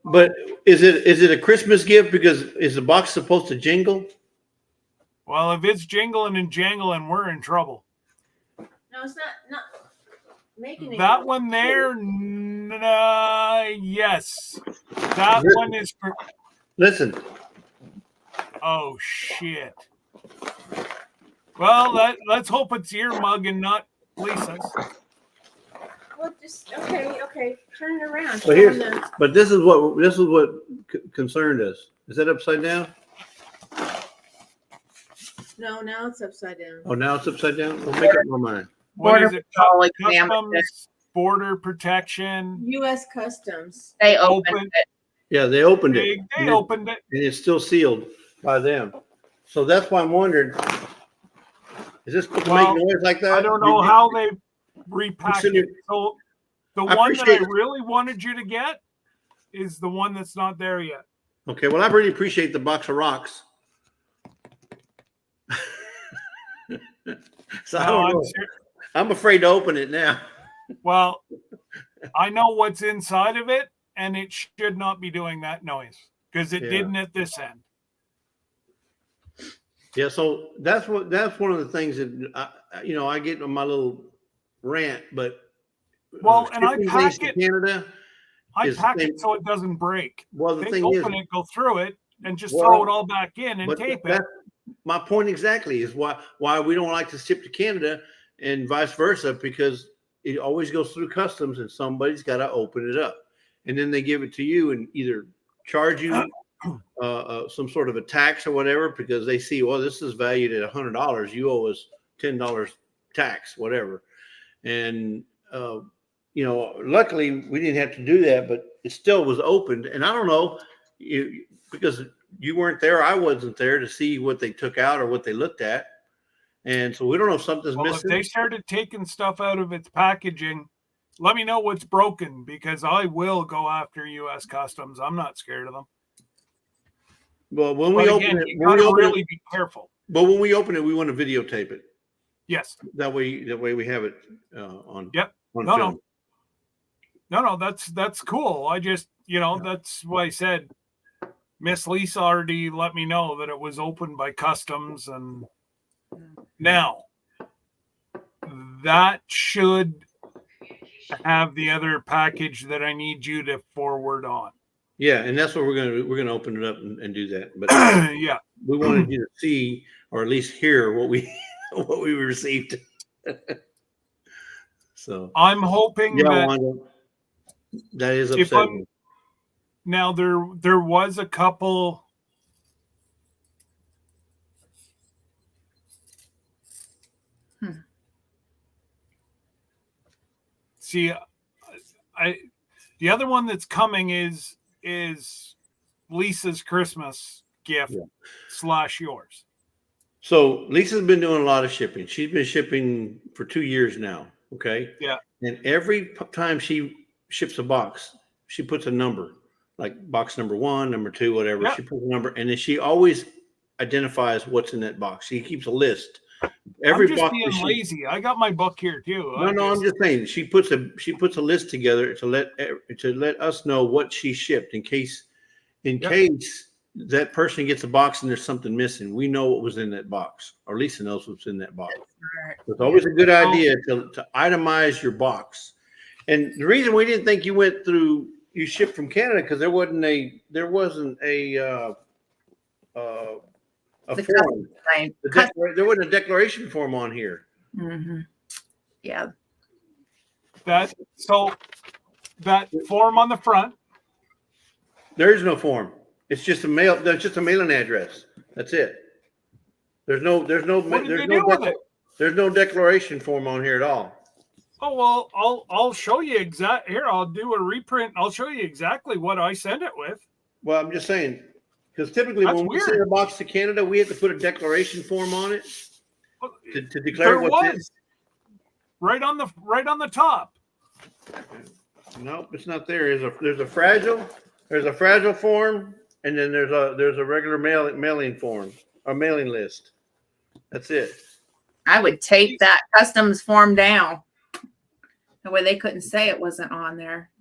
But is it a Christmas gift? Because is the box supposed to jingle? Well, if it's jingling and jangling, we're in trouble. No, it's not making it. That one there, yes. That one is for. Listen. Oh shit. Well, let's hope it's your mug and not Lisa's. Well, just okay. Turn it around. But this is what concerned us. Is that upside down? No, now it's upside down. Oh, now it's upside down. We'll make up my mind. What is it? Customs, border protection. U.S. Customs. They opened it. Yeah, they opened it. They opened it, and it's still sealed by them. So that's why I'm wondering: is this supposed to make noise like that? I don't know how they repackaged it. So the one that I really wanted you to get is the one that's not there yet. Okay, well, I really appreciate the box of rocks. So I'm afraid to open it now. Well, I know what's inside of it, and it should not be doing that noise because it didn't at this end. Yeah, so that's one of the things that I get on my little rant, but and I pack it. Canada, I pack it so it doesn't break. Well, the thing open it, go through it, and just throw it all back in and tape it. My point exactly is why we don't like to ship to Canada and vice versa, because it always goes through customs and somebody's got to open it up, and then they give it to you and either charge you some sort of a tax or whatever, because they see, well, this is valued at $100. You owe us $10 tax, whatever. And, luckily we didn't have to do that, but it still was opened. And I don't know, because you weren't there, I wasn't there to see what they took out or what they looked at. And so we don't know if something's missing. If they started taking stuff out of its packaging, let me know what's broken, because I will go after U.S. Customs. I'm not scared of them. Well, when we open it, you gotta really be careful. But when we open it, we want to videotape it. Yes. That way we have it on. Yep. On No, film. No, that's cool. I just, that's what I said. Miss Lisa already let me know that it was opened by customs, and now that should have the other package that I need you to forward on. Yeah, and that's what we're gonna open it up and do that. But yeah, we wanted you to see, or at least hear what we received. So I'm hoping that Wanda, that is upsetting. Now there was a couple. See, the other one that's coming is Lisa's Christmas gift / yours. So Lisa's been doing a lot of shipping. She's been shipping for 2 years now. Okay. Yeah. And every time she ships a box, she puts a number, like box number 1, number 2, whatever. Yeah. She puts a number, and then she always identifies what's in that box. She keeps a list. I'm just being lazy. I got my book here too. I'm just saying she puts a list together to let us know what she shipped in case that person gets a box and there's something missing. We know what was in that box, or Lisa knows what's in that box. So it's always a good idea to itemize your box. And the reason we didn't think you shipped from Canada because there wasn't a form. There wasn't a declaration form on here. Mm-hmm. Yeah. That form on the front. There is no form. It's just a mail. That's just a mailing address. That's it. There's no declaration form on here at all. Oh well, I'll show you here. I'll do a reprint. I'll show you exactly what I sent it with. Well, I'm just saying. Because typically when we send a box to Canada, we have to put a declaration form on it to declare what's in. Right on the top. Nope, it's not there. There's a fragile form, and then there's a regular mailing form, a mailing list. That's it. I would tape that customs form down. That way they couldn't say it wasn't on there.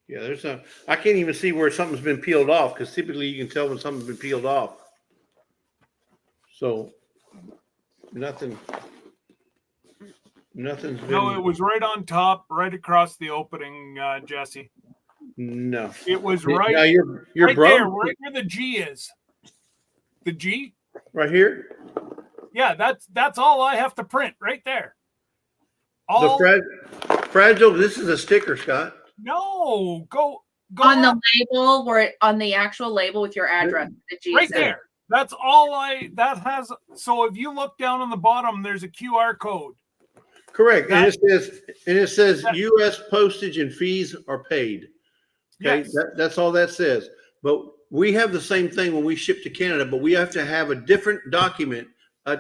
Yeah, I can't even see where something's been peeled off because typically you can tell when something's been peeled off. So nothing's been. No, it was right on top, right across the opening, Jesse. No, it was right. Now you're right there, right where the G is. The G right here. Yeah, that's all I have to print right there. Fragile. This is a sticker, Scott. No, go on the label, on the actual label with your address. The G right there. That's all that has. So if you look down on the bottom, there's a QR code. Correct. And it says U.S. postage and fees are paid. Okay. Yes. That's all that says. But we have the same thing when we ship to Canada, but we have to have a different document on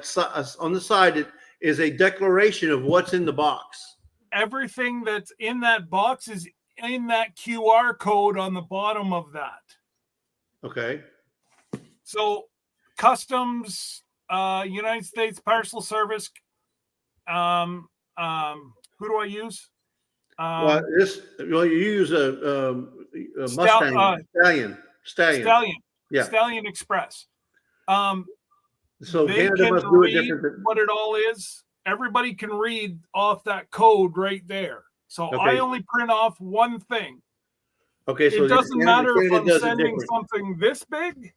the side. It is a declaration of what's in the box. Everything that's in that box is in that QR code on the bottom of that. Okay. So customs, United States Parcel Service. Who do I use? You use a Mustang Stallion. Yeah. Stallion Express. So they Canada can must do it read different. What it all is. Everybody can read off that code right there. So I only print off one thing. Okay, so it doesn't matter if I'm sending something this big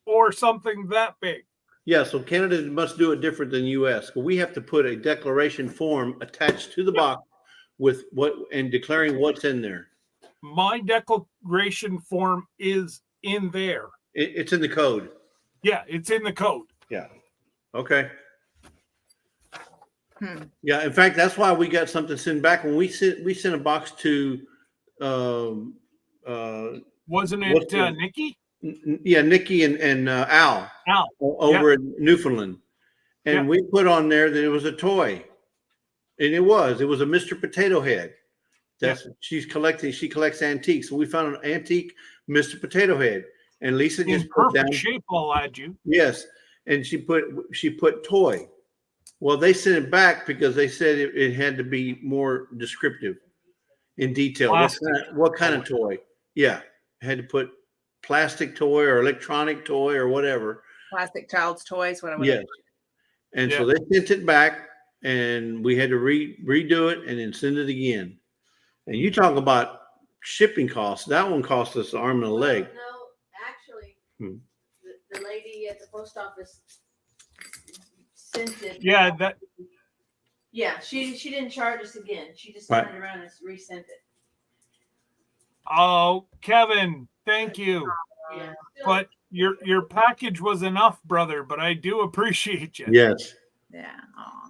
or something that big. Yeah, so Canada must do it different than U.S. We have to put a declaration form attached to the box with and declaring what's in there. My declaration form is in there. It's in the code. Yeah, it's in the code. Yeah. Okay. Yeah, in fact, that's why we got something sent back when we sent a box to. Wasn't it Nikki? Yeah, Nikki and Al over in Newfoundland, and we put on there that it was a toy, and it was a Mr. Potato Head. She collects antiques, so we found an antique Mr. Potato Head, And Lisa In just put perfect down, shape, I'll add you. yes. And she put toy. Well, they sent it back because they said it had to be more descriptive in detail. Plastic What kind of toy? Yeah. Had to put plastic toy or electronic toy or whatever. Plastic child's toys, whatever. Yes. And Yeah. so they sent it back and we had to redo it and then send it again. And you talk about shipping costs. That one cost us an arm and a leg. No, actually, Hmm. the lady at the post office sent it. Yeah, that Yeah, she didn't charge us again. She just Right. turned around and resent it. oh Kevin, thank you. Yeah. But your package was enough, brother, but I do appreciate you. Yes. Yeah. Aw.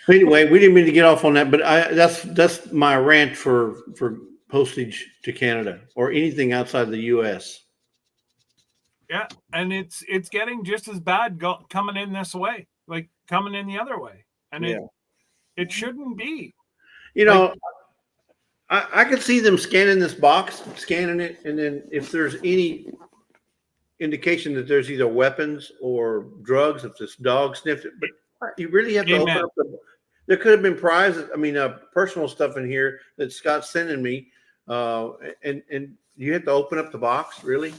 Anyway, we didn't mean to get off on that, but that's my rant for postage to Canada or anything outside the U.S. Yeah, and it's getting just as bad coming in this way, like coming in the other way, and Yeah. it shouldn't be. You know, I could see them scanning this box, scanning it, and then if there's any indication that there's either weapons or drugs, if this dog sniffed it, but you really have to open Amen. up there could have been prizes. I mean, personal stuff in here that Scott's sending me, and you have to open up the box, really.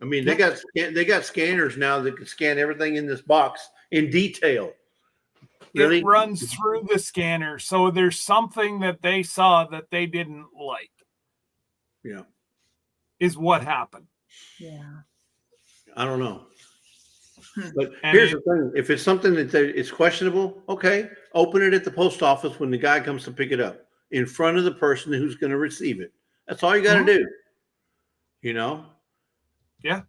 I mean, they got scanners now that can scan everything in this box in detail. Really? It runs through the scanner, so there's something that they saw that they didn't like. Yeah. Is what happened. Yeah. I don't know. Hmm. But And here's the thing: if it's something that it's questionable, okay, open it at the post office when the guy comes to pick it up, in front of the person who's going to receive it. That's all you got to do. You know? Yeah.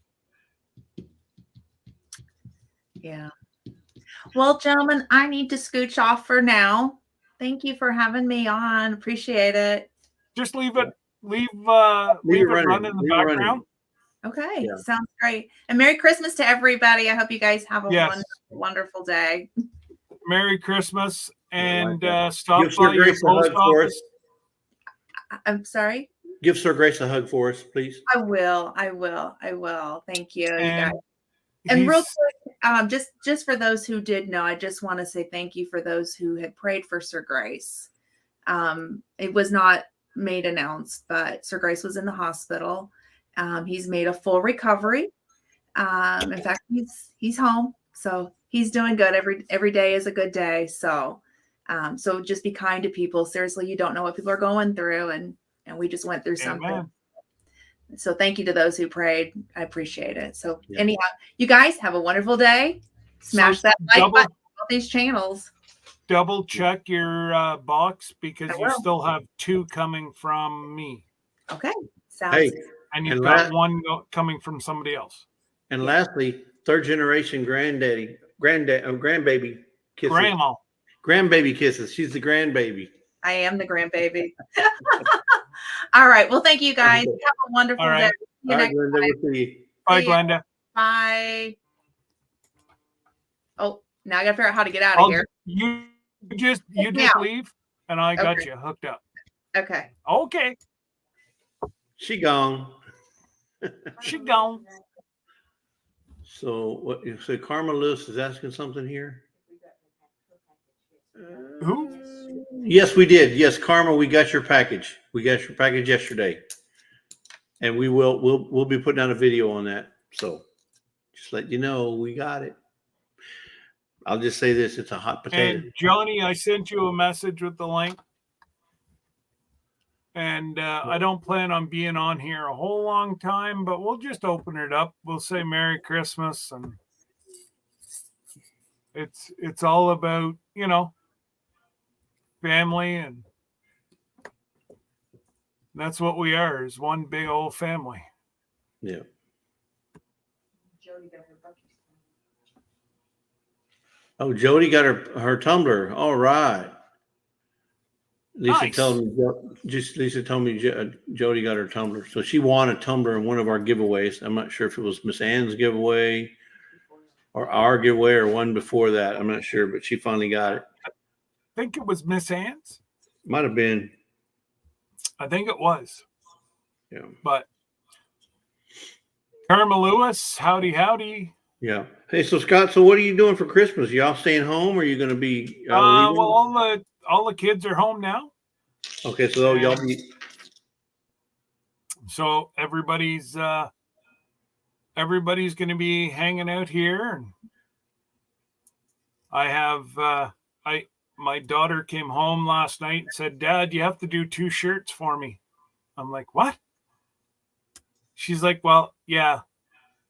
Yeah. Well, gentlemen, I need to scooch off for now. Thank you for having me on. Appreciate it. Just leave it running in the background. Okay. Yeah. Sounds great. And Merry Christmas to everybody. I hope you guys have a Yes. wonderful day. Merry Christmas, and Yeah. stop Give Sir by your Grace a post hug for office. us. I'm sorry. Give Sir Grace a hug for us, please. I will. Thank you. You guys. And And real he's- quick, just for those who did know, I just want to say thank you for those who had prayed for Sir Grace. It was not made announced, but Sir Grace was in the hospital. He's made a full recovery. In fact, he's home, so he's doing good. Every day is a good day. So just be kind to people. Seriously, you don't know what people are going through, and we just went through something. Amen. So thank you to those who prayed. I appreciate it. So Yeah. anyhow, you guys have a wonderful day. Smash that like double- button on these channels. Double check your box because I you will. still have 2 coming from me, Okay. Sounds Hey, good. and you've And got last- one coming from somebody else. and lastly, third generation grandbaby kisses. Grandbaby kisses. She's the grandbaby. I am the grandbaby. All right. Well, thank you guys. Okay. Have a wonderful All right. day. See you All right, next Glenda, time. we'll see you. Bye, See ya. Glenda. Bye. Oh, now I gotta figure out how to get out of I'll- here. You just Yeah. leave, and I got Okay. you hooked up. Okay. Okay, She gone. she gone. So what you say? Karma Lewis is asking something here. Who? Yes, we did. Yes, Karma, we got your package. We got your package yesterday, and we'll be putting out a video on that. So just let you know we got it. I'll just say this: it's a hot potato. And Johnny, I sent you a message with the link. And I don't plan on being on here a whole long time, but we'll just open it up. We'll say Merry Christmas, and it's all about, family, and that's what we are, is one big old family. Yeah. Oh, Jody got her tumbler. All right. Lisa Nice. told me Jody got her tumbler. So she won a tumbler in one of our giveaways. I'm not sure if it was Miss Ann's giveaway or our giveaway or one before that. I'm not sure, but she finally got it. I think it was Miss Ann's. Might have been. I think it was. Yeah. But Karma Lewis, howdy, howdy. Yeah. Hey, so Scott, so what are you doing for Christmas? Y'all staying home, or are you going to be leaving? Well, all the kids are home now. Okay, so y'all be. So everybody's going to be hanging out here, and I have my daughter came home last night and said, "Dad, you have to do 2 shirts for me." I'm like, "What?" She's like, "Well, yeah,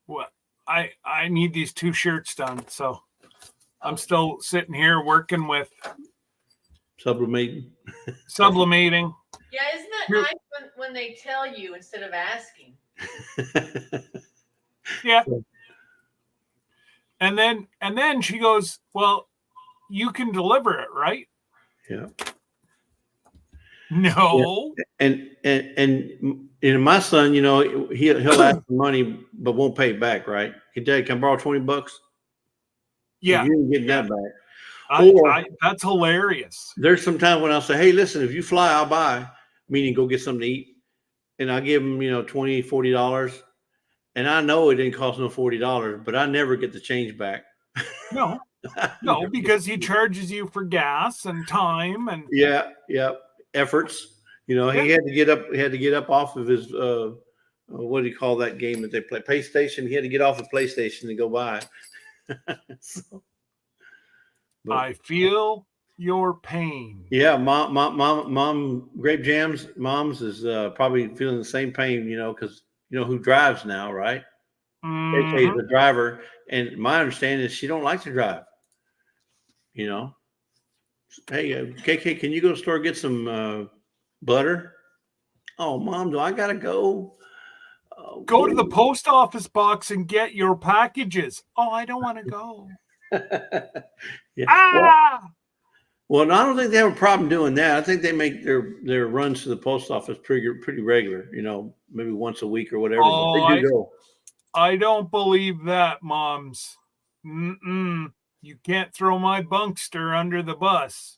what? I need these 2 shirts done." So I'm still sitting here working with Sublimating. Yeah, isn't that nice when they tell you instead of asking? Yeah. And then she goes, "Well, you can deliver it, right?" Yeah. No. Yeah. And my son, you know, he'll ask for money but won't pay it back, right? Hey, Dad, can I borrow $20? Yeah. You ain't getting that back. That's hilarious. There's some time when I'll say, "Hey, listen, if you fly, I'll buy," meaning go get something to eat. And I give them, $20, $40. And I know it didn't cost no $40, but I never get the change back. No, because he charges you for gas and time and yeah, efforts. He had to get up off of his what do you call that game that they play? PlayStation. He had to get off of PlayStation to go buy. I feel your pain. Yeah, mom, Grape Jams, mom's is probably feeling the same pain, because who drives now, right? Mm-hmm. KK is the driver, and my understanding is she don't like to drive. Hey, KK, can you go to the store and get some butter? Oh, Mom, do I gotta go? Go to the post office box and get your packages. Oh, I don't want to go. Yeah. Well, I don't think they have a problem doing that. I think they make their runs to the post office pretty regular. Maybe once a week or whatever. Oh, they do go. I don't believe that, Moms. You can't throw my Bunkster under the bus.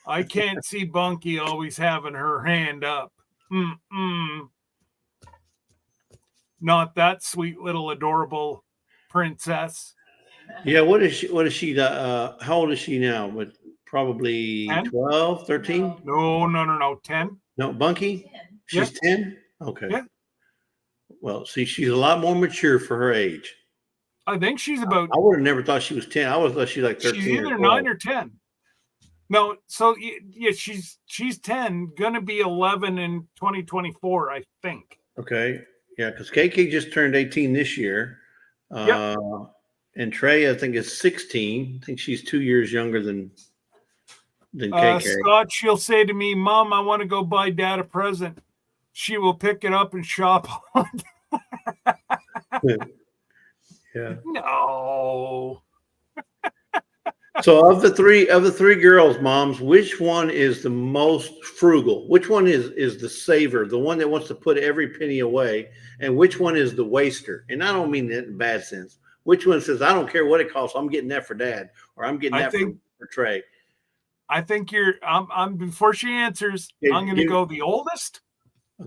I can't see Bunky always having her hand up. Not that sweet little adorable princess. Yeah, what is she? How old is she now? But probably 10? 12, 13? No, 10. No, Bunky? She's 10? Okay. Yeah. Well, see, she's a lot more mature for her age. I think she's about. I would have never thought she was 10. I would have thought she's like 13. She's either 9 or 10. No, so yeah, she's 10, gonna be 11 in 2024, I think. Okay, yeah, because KK just turned 18 this year, and Trey, I think, is 16. I think she's 2 years younger than KK. Scott, she'll say to me, "Mom, I want to go buy Dad a present." She will pick it up and shop on. Yeah. No. So of the three girls, Moms, which one is the most frugal? Which one is the saver, the one that wants to put every penny away? And which one is the waster? And I don't mean that in bad sense. Which one says, "I don't care what it costs, I'm getting that for Dad," or "I'm getting that for Trey"? I think I'm before she answers, I'm going to go the oldest,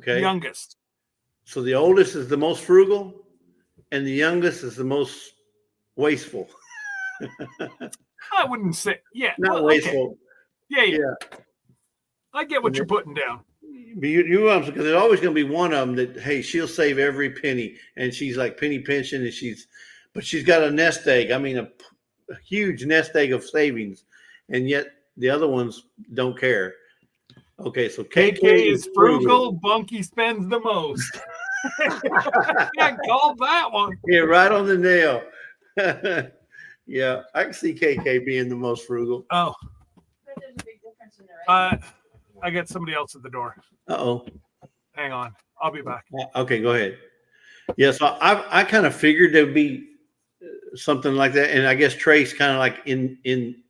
youngest. So the oldest is the most frugal, and the youngest is the most wasteful. I wouldn't say, not wasteful. Okay. Yeah. I get what you're putting down. But you because there's always going to be one of them that, hey, she'll save every penny, and she's like penny pinching, and she's got a nest egg. I mean, a huge nest egg of savings, and yet the other ones don't care. Okay, so KK is frugal. Bunky spends the most. Yeah, call that one. Yeah, right on the nail. Yeah, I can see KK being the most frugal. Oh. There's a big difference in their I got somebody else at the door. Uh-oh. Hang on. I'll be back. Okay, go ahead. Yeah, so I kind of figured there'd be something like that. And I guess Trey's kind of like in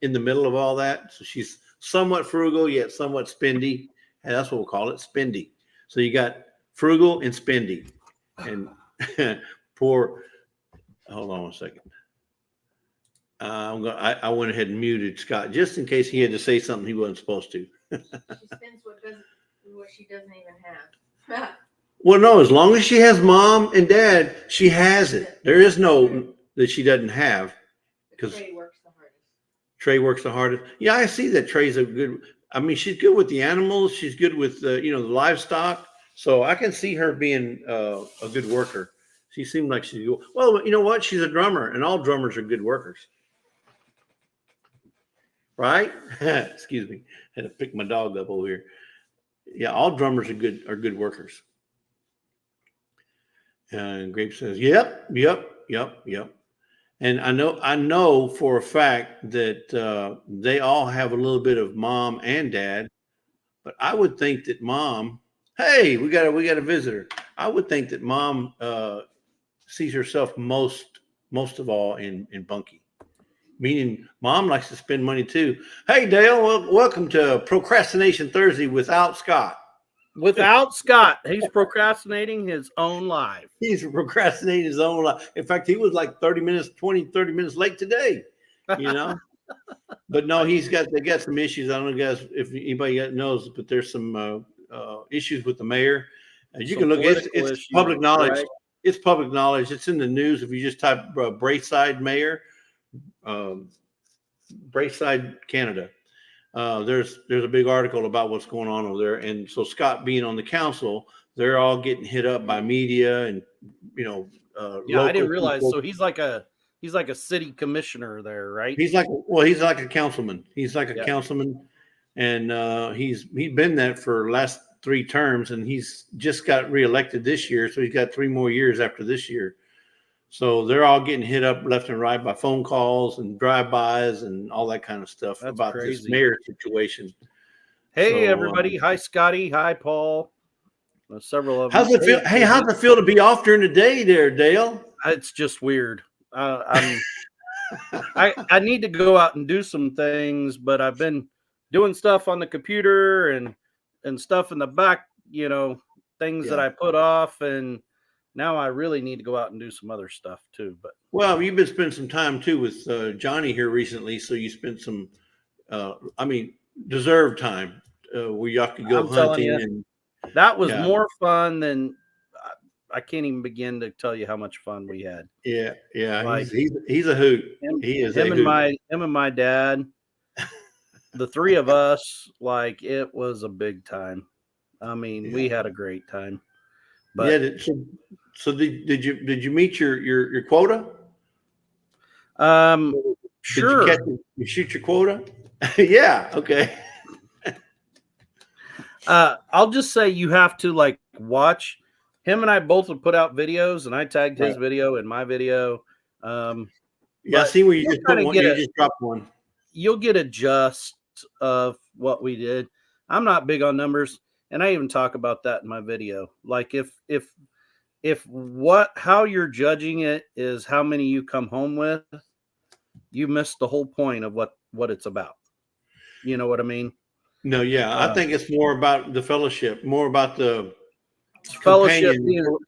the middle of all that. So she's somewhat frugal, yet somewhat spendy. And that's what we'll call it, spendy. So you got frugal and spendy. And hold on one second. I went ahead and muted Scott just in case he had to say something he wasn't supposed to. She spends what she doesn't even have. Well, no, as long as she has mom and dad, she has it. There is no that she doesn't have because Trey works the hardest. Trey works the hardest. Yeah, I see that Trey's a good. I mean, she's good with the animals. She's good with the the livestock. So I can see her being a good worker. She seemed like she's well. You know what? She's a drummer, and all drummers are good workers, right? Excuse me, had to pick my dog up over here. Yeah, all drummers are good workers. And Grape says, "Yep, yep, yep, yep." And I know for a fact that they all have a little bit of mom and dad. But I would think that mom, hey, we got a visitor. I would think that mom sees herself most of all in Bunky. Meaning mom likes to spend money too. Hey Dale, welcome to Procrastination Thursday without Scott. Without Scott, he's procrastinating his own life. He's procrastinating his own life. In fact, he was like 30 minutes late today, But no, they got some issues. I don't know, guys, if anybody knows, but there's some issues with the mayor. You can look at it's public knowledge. Right? It's public knowledge. It's in the news. If you just type Braeside mayor, Braeside, Canada, there's a big article about what's going on over there. And so Scott being on the council, they're all getting hit up by media and I didn't realize. People. So he's like a city commissioner there, right? He's like a councilman. He's like a councilman, and he's been that for the last 3 terms, and he's just got reelected this year, so he's got 3 more years after this year. So they're all getting hit up left and right by phone calls and drive-bys and all that kind of stuff. That's about crazy. This mayor situation. Hey, everybody! Hi, Scotty. Hi, Paul. Several of them. How's it feel? Hey, how's it feel to be off during the day, there, Dale? It's just weird. I need to go out and do some things, but I've been doing stuff on the computer and stuff in the back, things that I put off, and now I really need to go out and do some other stuff too. But you've been spending some time too with Johnny here recently, so you spent some, deserved time where you have to go hunting. And that was more fun than. I can't even begin to tell you how much fun we had. Yeah. Like, he's a hoot. He is him and my dad. The 3 of us, like, it was a big time. I mean, we had a great time. But so did you meet your quota? Sure. Did you shoot your quota? Yeah. Okay. I'll just say you have to watch. Him and I both have put out videos, and I tagged his video in my video. I see where you just put one. You just dropped one. You'll get a gist of what we did. I'm not big on numbers, and I even talk about that in my video. Like how you're judging it is how many you come home with, you missed the whole point of what it's about. You know what I mean? No, I think it's more about the fellowship, more about the fellowship,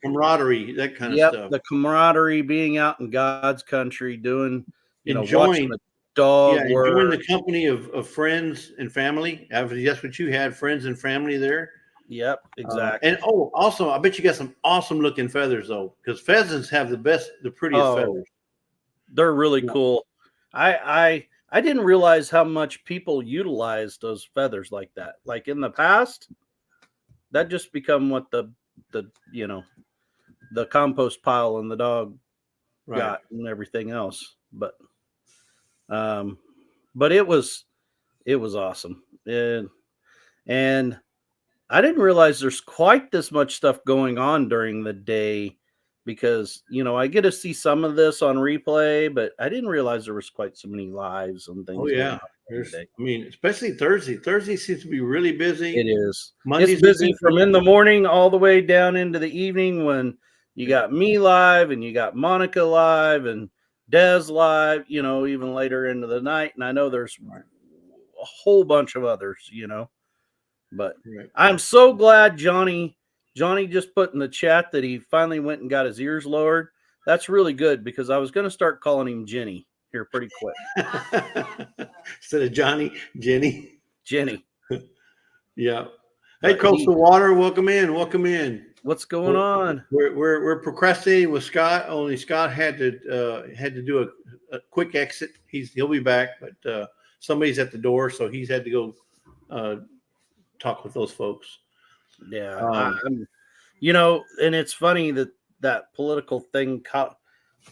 camaraderie, that kind of stuff. The camaraderie, being out in God's country, doing, enjoying the dog work. Enjoying the company of friends and family. That's what you had, friends and family there. Yep, exactly. And also, I bet you got some awesome looking feathers though, because pheasants have the prettiest feathers. They're really cool. I didn't realize how much people utilize those feathers like that. Like in the past, that just become what the compost pile and the dog got and everything else. But it was awesome. And I didn't realize there's quite this much stuff going on during the day, because, I get to see some of this on replay, but I didn't realize there was quite so many lives and things. Oh yeah. Especially Thursday. Thursday seems to be really busy. It is. It's busy from in the morning all the way down into the evening, when you got me live and you got Monica live and Dayz live, even later into the night. And I know there's a whole bunch of others, but I'm so glad Johnny just put in the chat that he finally went and got his ears lowered. That's really good, because I was going to start calling him Jenny here pretty quick. Instead of Johnny, Jenny. Jenny. Yeah. Hey, Coastal Water, welcome in. What's going on? We're procrastinating with Scott. Only Scott had to do a quick exit. He'll be back, but somebody's at the door, so he's had to go talk with those folks. Yeah, I'm, and it's funny that political thing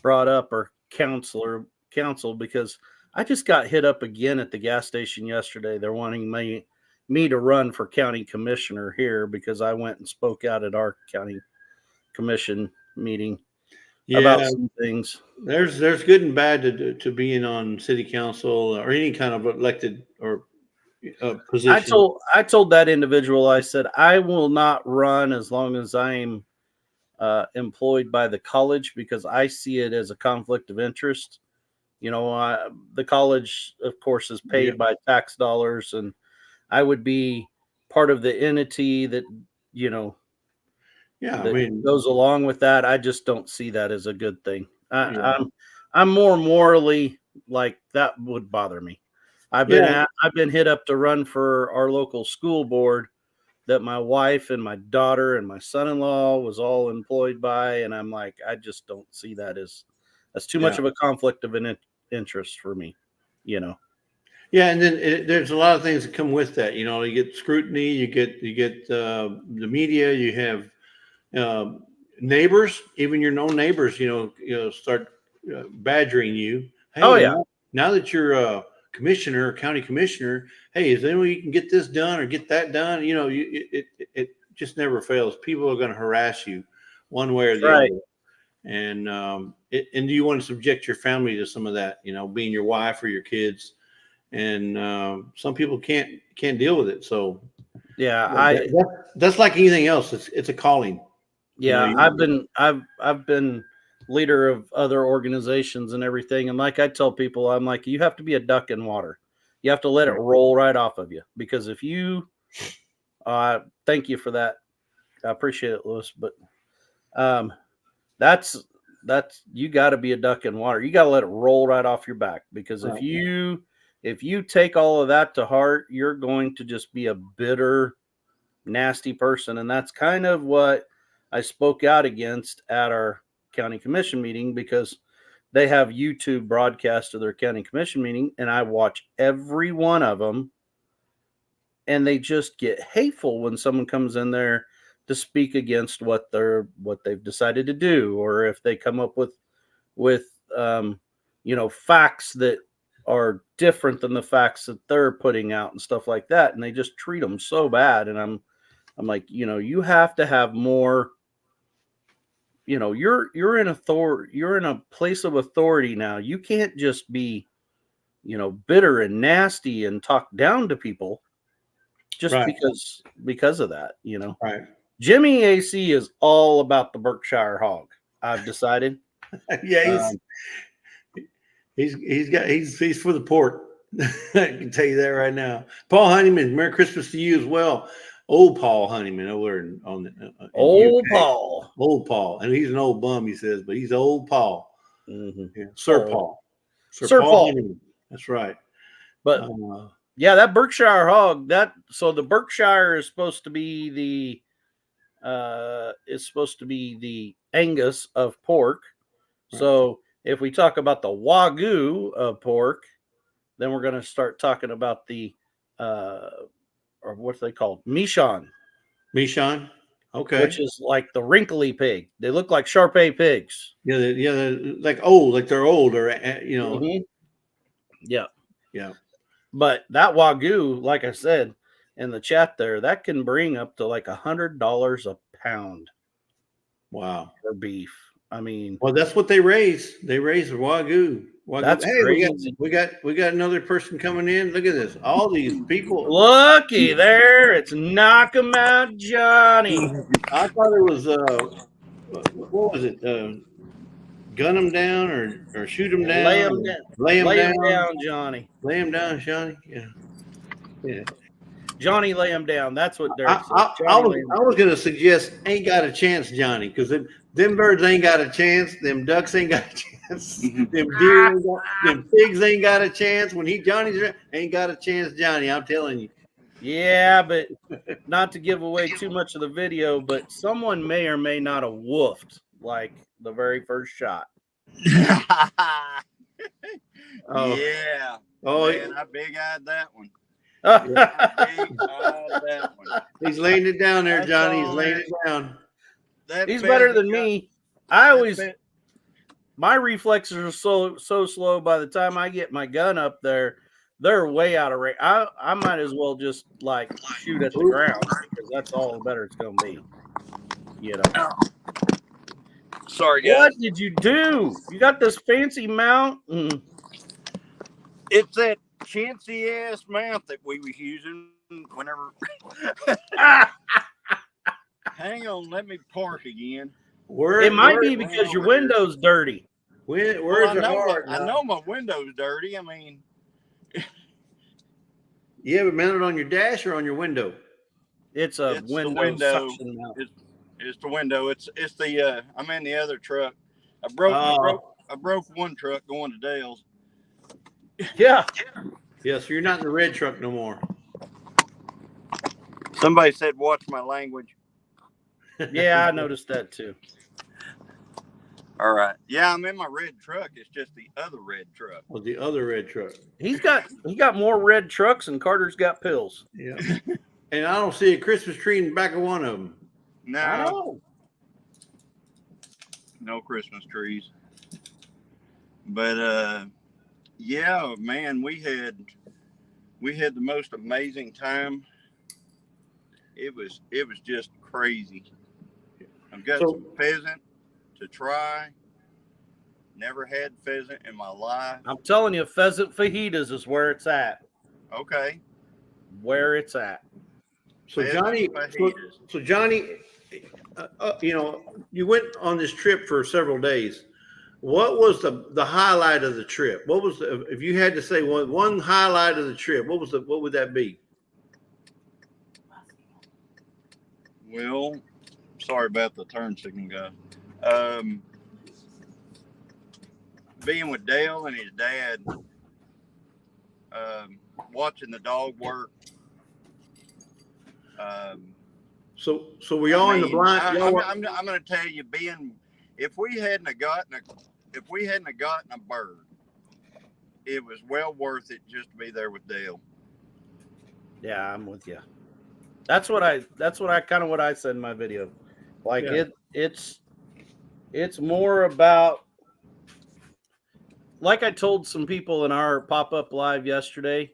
brought up or council because I just got hit up again at the gas station yesterday. They're wanting me to run for county commissioner here because I went and spoke out at our county commission meeting about some things. There's good and bad to being on city council or any kind of elected or position. I told that individual, I said, I will not run as long as I'm employed by the college because I see it as a conflict of interest. The college, of course, is paid by tax dollars, and I would be part of the entity that, goes along with that. I just don't see that as a good thing. I'm more morally like that would bother me. I've been hit up to run for our local school board that my wife and my daughter and my son-in-law was all employed by, and I'm like, I just don't see that as too much of a conflict of an interest for me, Yeah, and then there's a lot of things that come with that. You get scrutiny, you get the media, you have neighbors, even your known neighbors, start badgering you. Hey, now that you're a commissioner, county commissioner, hey, is there any way you can get this done or get that done? It just never fails. People are going to harass you one way or the other. And and do you want to subject your family to some of that? Being your wife or your kids. And some people can't deal with it. So that's like anything else. It's a calling. Yeah, I've been leader of other organizations and everything, and like I tell people, I'm like, you have to be a duck in water. You have to let it roll right off of you, because if you thank you for that, I appreciate it, Lewis, but that's you got to be a duck in water. You got to let it roll right off your back, because if you take all of that to heart, you're going to just be a bitter, nasty person. And that's kind of what I spoke out against at our county commission meeting, because they have YouTube broadcast of their county commission meeting, and I watch every one of them, and they just get hateful when someone comes in there to speak against what they've decided to do, or if they come up with facts that are different than the facts that they're putting out and stuff like that, and they just treat them so bad. And I'm like, you have to have more. You're in authority. You're in a place of authority now. You can't just be, bitter and nasty and talk down to people just because of that. Right. Jimmy AC is all about the Berkshire hog. I've decided. Yeah, he's for the pork. I can tell you that right now. Paul Honeyman, Merry Christmas to you as well. Old Paul Honeyman over on the old UK. Paul. Old Paul, and he's an old bum, he says, but he's old Paul. Mm-hmm. Yeah. Sir Paul. Sir Paul Honeyman. That's right. But that Berkshire hog. So the Berkshire is supposed to be the Angus of pork. Right. So if we talk about the Wagyu of pork, then we're going to start talking about the or what's they called? Michon. Okay. Which is like the wrinkly pig. They look like Shar-Pei pigs. Yeah, they're like old, like they're old, or Mm-hmm. Yeah. But that Wagyu, like I said in the chat there, that can bring up to like $100 a pound. Wow. For beef. I mean, well, that's what they raise. They raise Wagyu. That's crazy. We got another person coming in. Look at this. All these people. Looky there. It's Knock 'em Out Johnny. I thought it was what was it? Gun him down or shoot him down. Lay him down. Lay him down, Johnny. Lay him down, Johnny. Yeah. Johnny, lay him down. That's what Derek said. I was going to suggest ain't got a chance, Johnny, because them birds ain't got a chance. Them ducks ain't got a chance. Them deer, them pigs ain't got a chance. When Johnny's around, ain't got a chance, Johnny. I'm telling you. Yeah, but not to give away too much of the video, but someone may or may not have woofed like the very first shot. Oh. Yeah. Oh, Man, I big-eyed that one. He's laying it down there, I Johnny. He's saw laying that. it down. He's better than pheasant me. I always, pheasant- my reflexes are so slow. By the time I get my gun up there, they're way out of range. I might as well just like shoot at the ground because that's all the better it's gonna be. You know. Sorry, guys. What did you do? You got this fancy mount? It's that chintzy ass mount that we was using whenever. Hang on, let me park again. It might be because your window's dirty. Words Well, are hard. I know my window's dirty. I mean, You have it mounted on your dash or on your window? It's a it's the window window. suction mount. It's the window. It's the I'm in the other truck. I broke one truck going to Dayz. Yeah. Yeah, so you're not in the red truck no more. Somebody said, "Watch my language." Yeah, I noticed that too. All right. Yeah, I'm in my red truck. It's just the other red truck. Well, the other red truck. He got more red trucks and Carter's got pills. Yeah. And I don't see a Christmas tree in the back of one of them. No. No Christmas trees. But yeah, man, we had the most amazing time. It was just crazy. I've got some pheasant to try. Never had pheasant in my life. I'm telling you, pheasant fajitas is where it's at. Okay. Where it's at. So Johnny, you know, you went on this trip for several days. What was the highlight of the trip? What was if you had to say one highlight of the trip? What would that be? Well, sorry about the turn signal, guys. Being with Dale and his dad, watching the dog work. So we all in the blind. I'm going to tell you, if we hadn't have gotten a bird, it was well worth it just to be there with Dale. Yeah, I'm with you. That's what I kind of what I said in my video. Like it's more about, like I told some people in our pop-up live yesterday,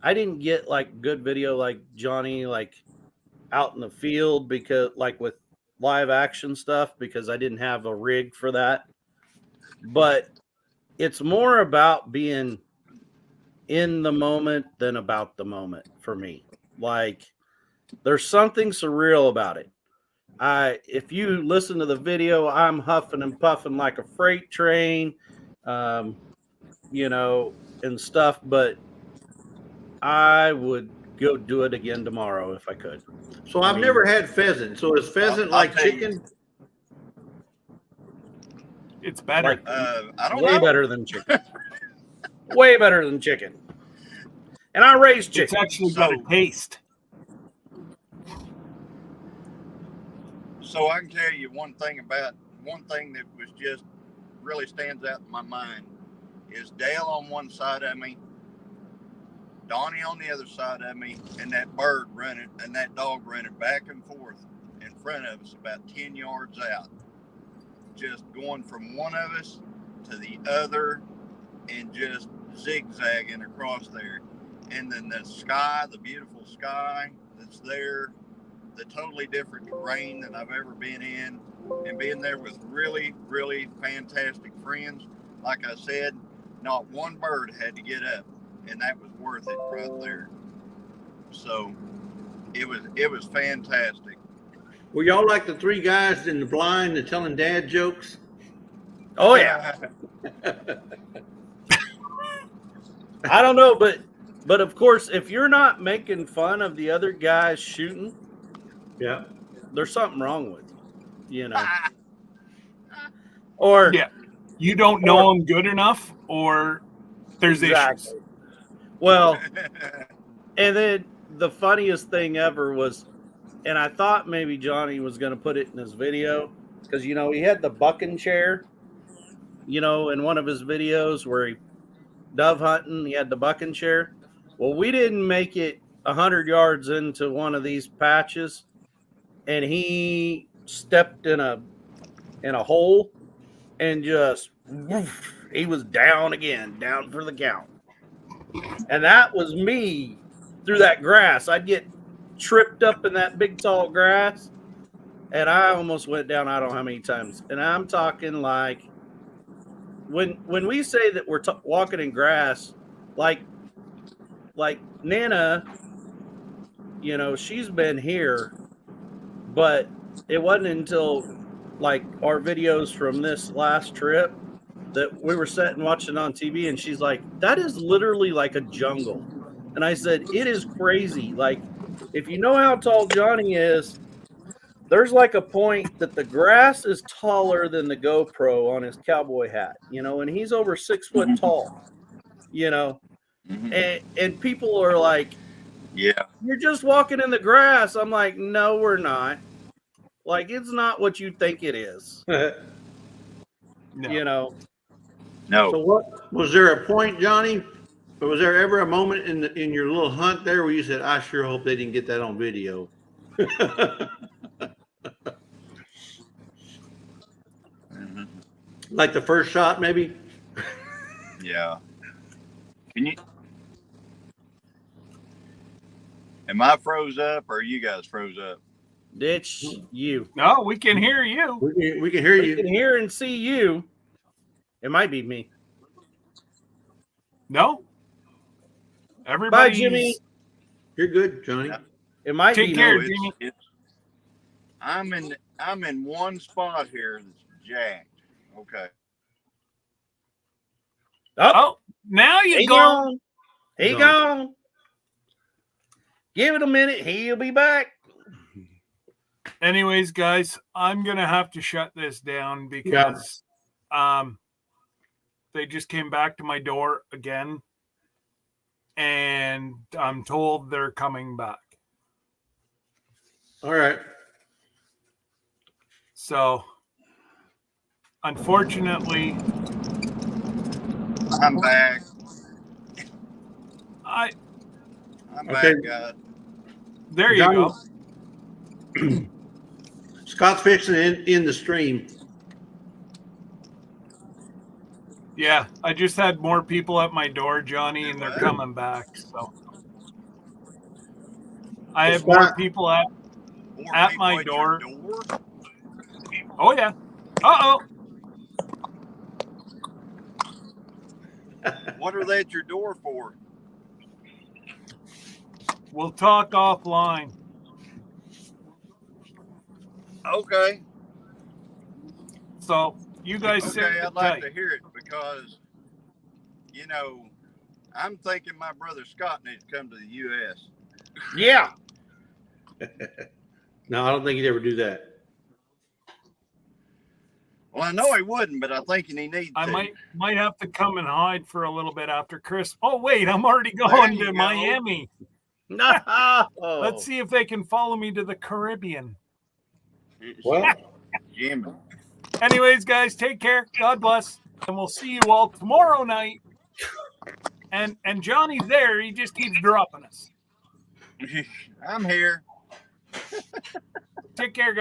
I didn't get like good video like Johnny, like out in the field because like with live action stuff because I didn't have a rig for that. But it's more about being in the moment than about the moment for me. Like there's something surreal about it. If you listen to the video, I'm huffing and puffing like a freight train, you know, and stuff, but I would go do it again tomorrow if I could. So I've never had pheasant. So is pheasant like chicken? It's better. Like, I don't way know. better than chicken. Way better than chicken. And I raised chicken. It's actually got a taste. So I can tell you one thing that was just really stands out in my mind is Dale on one side of me, Donnie on the other side of me, and that bird running and that dog running back and forth in front of us about 10 yards out, just going from one of us to the other and just zigzagging across there. And then the sky, the beautiful sky that's there, the totally different terrain than I've ever been in, and being there with really, really fantastic friends. Like I said, not one bird had to get up, and that was worth it right there. So it was fantastic. Were y'all like the three guys in the blind and telling dad jokes? Oh yeah. I don't know, but of course, if you're not making fun of the other guys shooting, yeah, there's something wrong with you, you know. Or yeah, you don't know them good enough, or there's issues. Well, and then the funniest thing ever was, and I thought maybe Johnny was going to put it in his video because, you know, he had the bucking chair, you know, in one of his videos where he dove hunting, he had the bucking chair. Well, we didn't make it 100 yards into one of these patches, and he stepped in a hole and just woof, he was down again, down for the count. And that was me through that grass. I'd get tripped up in that big tall grass, and I almost went down I don't know how many times. And I'm talking like when we say that we're walking in grass, like Nana, you know, she's been here, but it wasn't until like our videos from this last trip that we were sitting watching on TV, and she's like, that is literally like a jungle. And I said, it is crazy. Like, if you know how tall Johnny is, there's like a point that the grass is taller than the GoPro on his cowboy hat, you know, and he's over 6 foot tall, you know, and people are like, yeah, you're just walking in the grass. I'm like, no, we're not. Like, it's not what you think it is. No. You know. no. So what was there a point, Johnny? Or was there ever a moment in your little hunt there where you said, I sure hope they didn't get that on video? Like the first shot, maybe? Yeah. Can you? Am I froze up or you guys froze up? It's you. No, we can hear you. We can hear We you. can hear and see you. It might be me. No. Everybody, Bye, Jimmy. You're good, Johnny. It might Take be care, me. Jimmy. I'm in one spot here that's jacked. Okay. Oh, now you go. He gone. Give it a minute. He'll be back. Anyways, guys, I'm gonna have to shut this down because they just came back to my door again, and I'm told they're coming back. All right. So, unfortunately, I'm back. I'm Okay. back, guys. There you Johnny. go. Scott's fixing to end the stream. Yeah, I just had more people at my door, Johnny, and they're coming back. So I have more people at my door. Oh yeah. Uh-oh. What are they at your door for? We'll talk offline. Okay. So you guys sit I'd like tight. to hear it because, you know, I'm thinking my brother Scott needs to come to the U.S. Yeah. No, I don't think he'd ever do that. Well, I know he wouldn't, but I think he needs to. I might have to come and hide for a little bit after Christmas. Oh wait, I'm already going to go. Miami. No. Let's see if they can follow me to the Caribbean. Well, Jimmy. Anyways, guys, take care. God bless. And we'll see you all tomorrow night. And Johnny's there. He just keeps dropping us. I'm here. Take care, guys.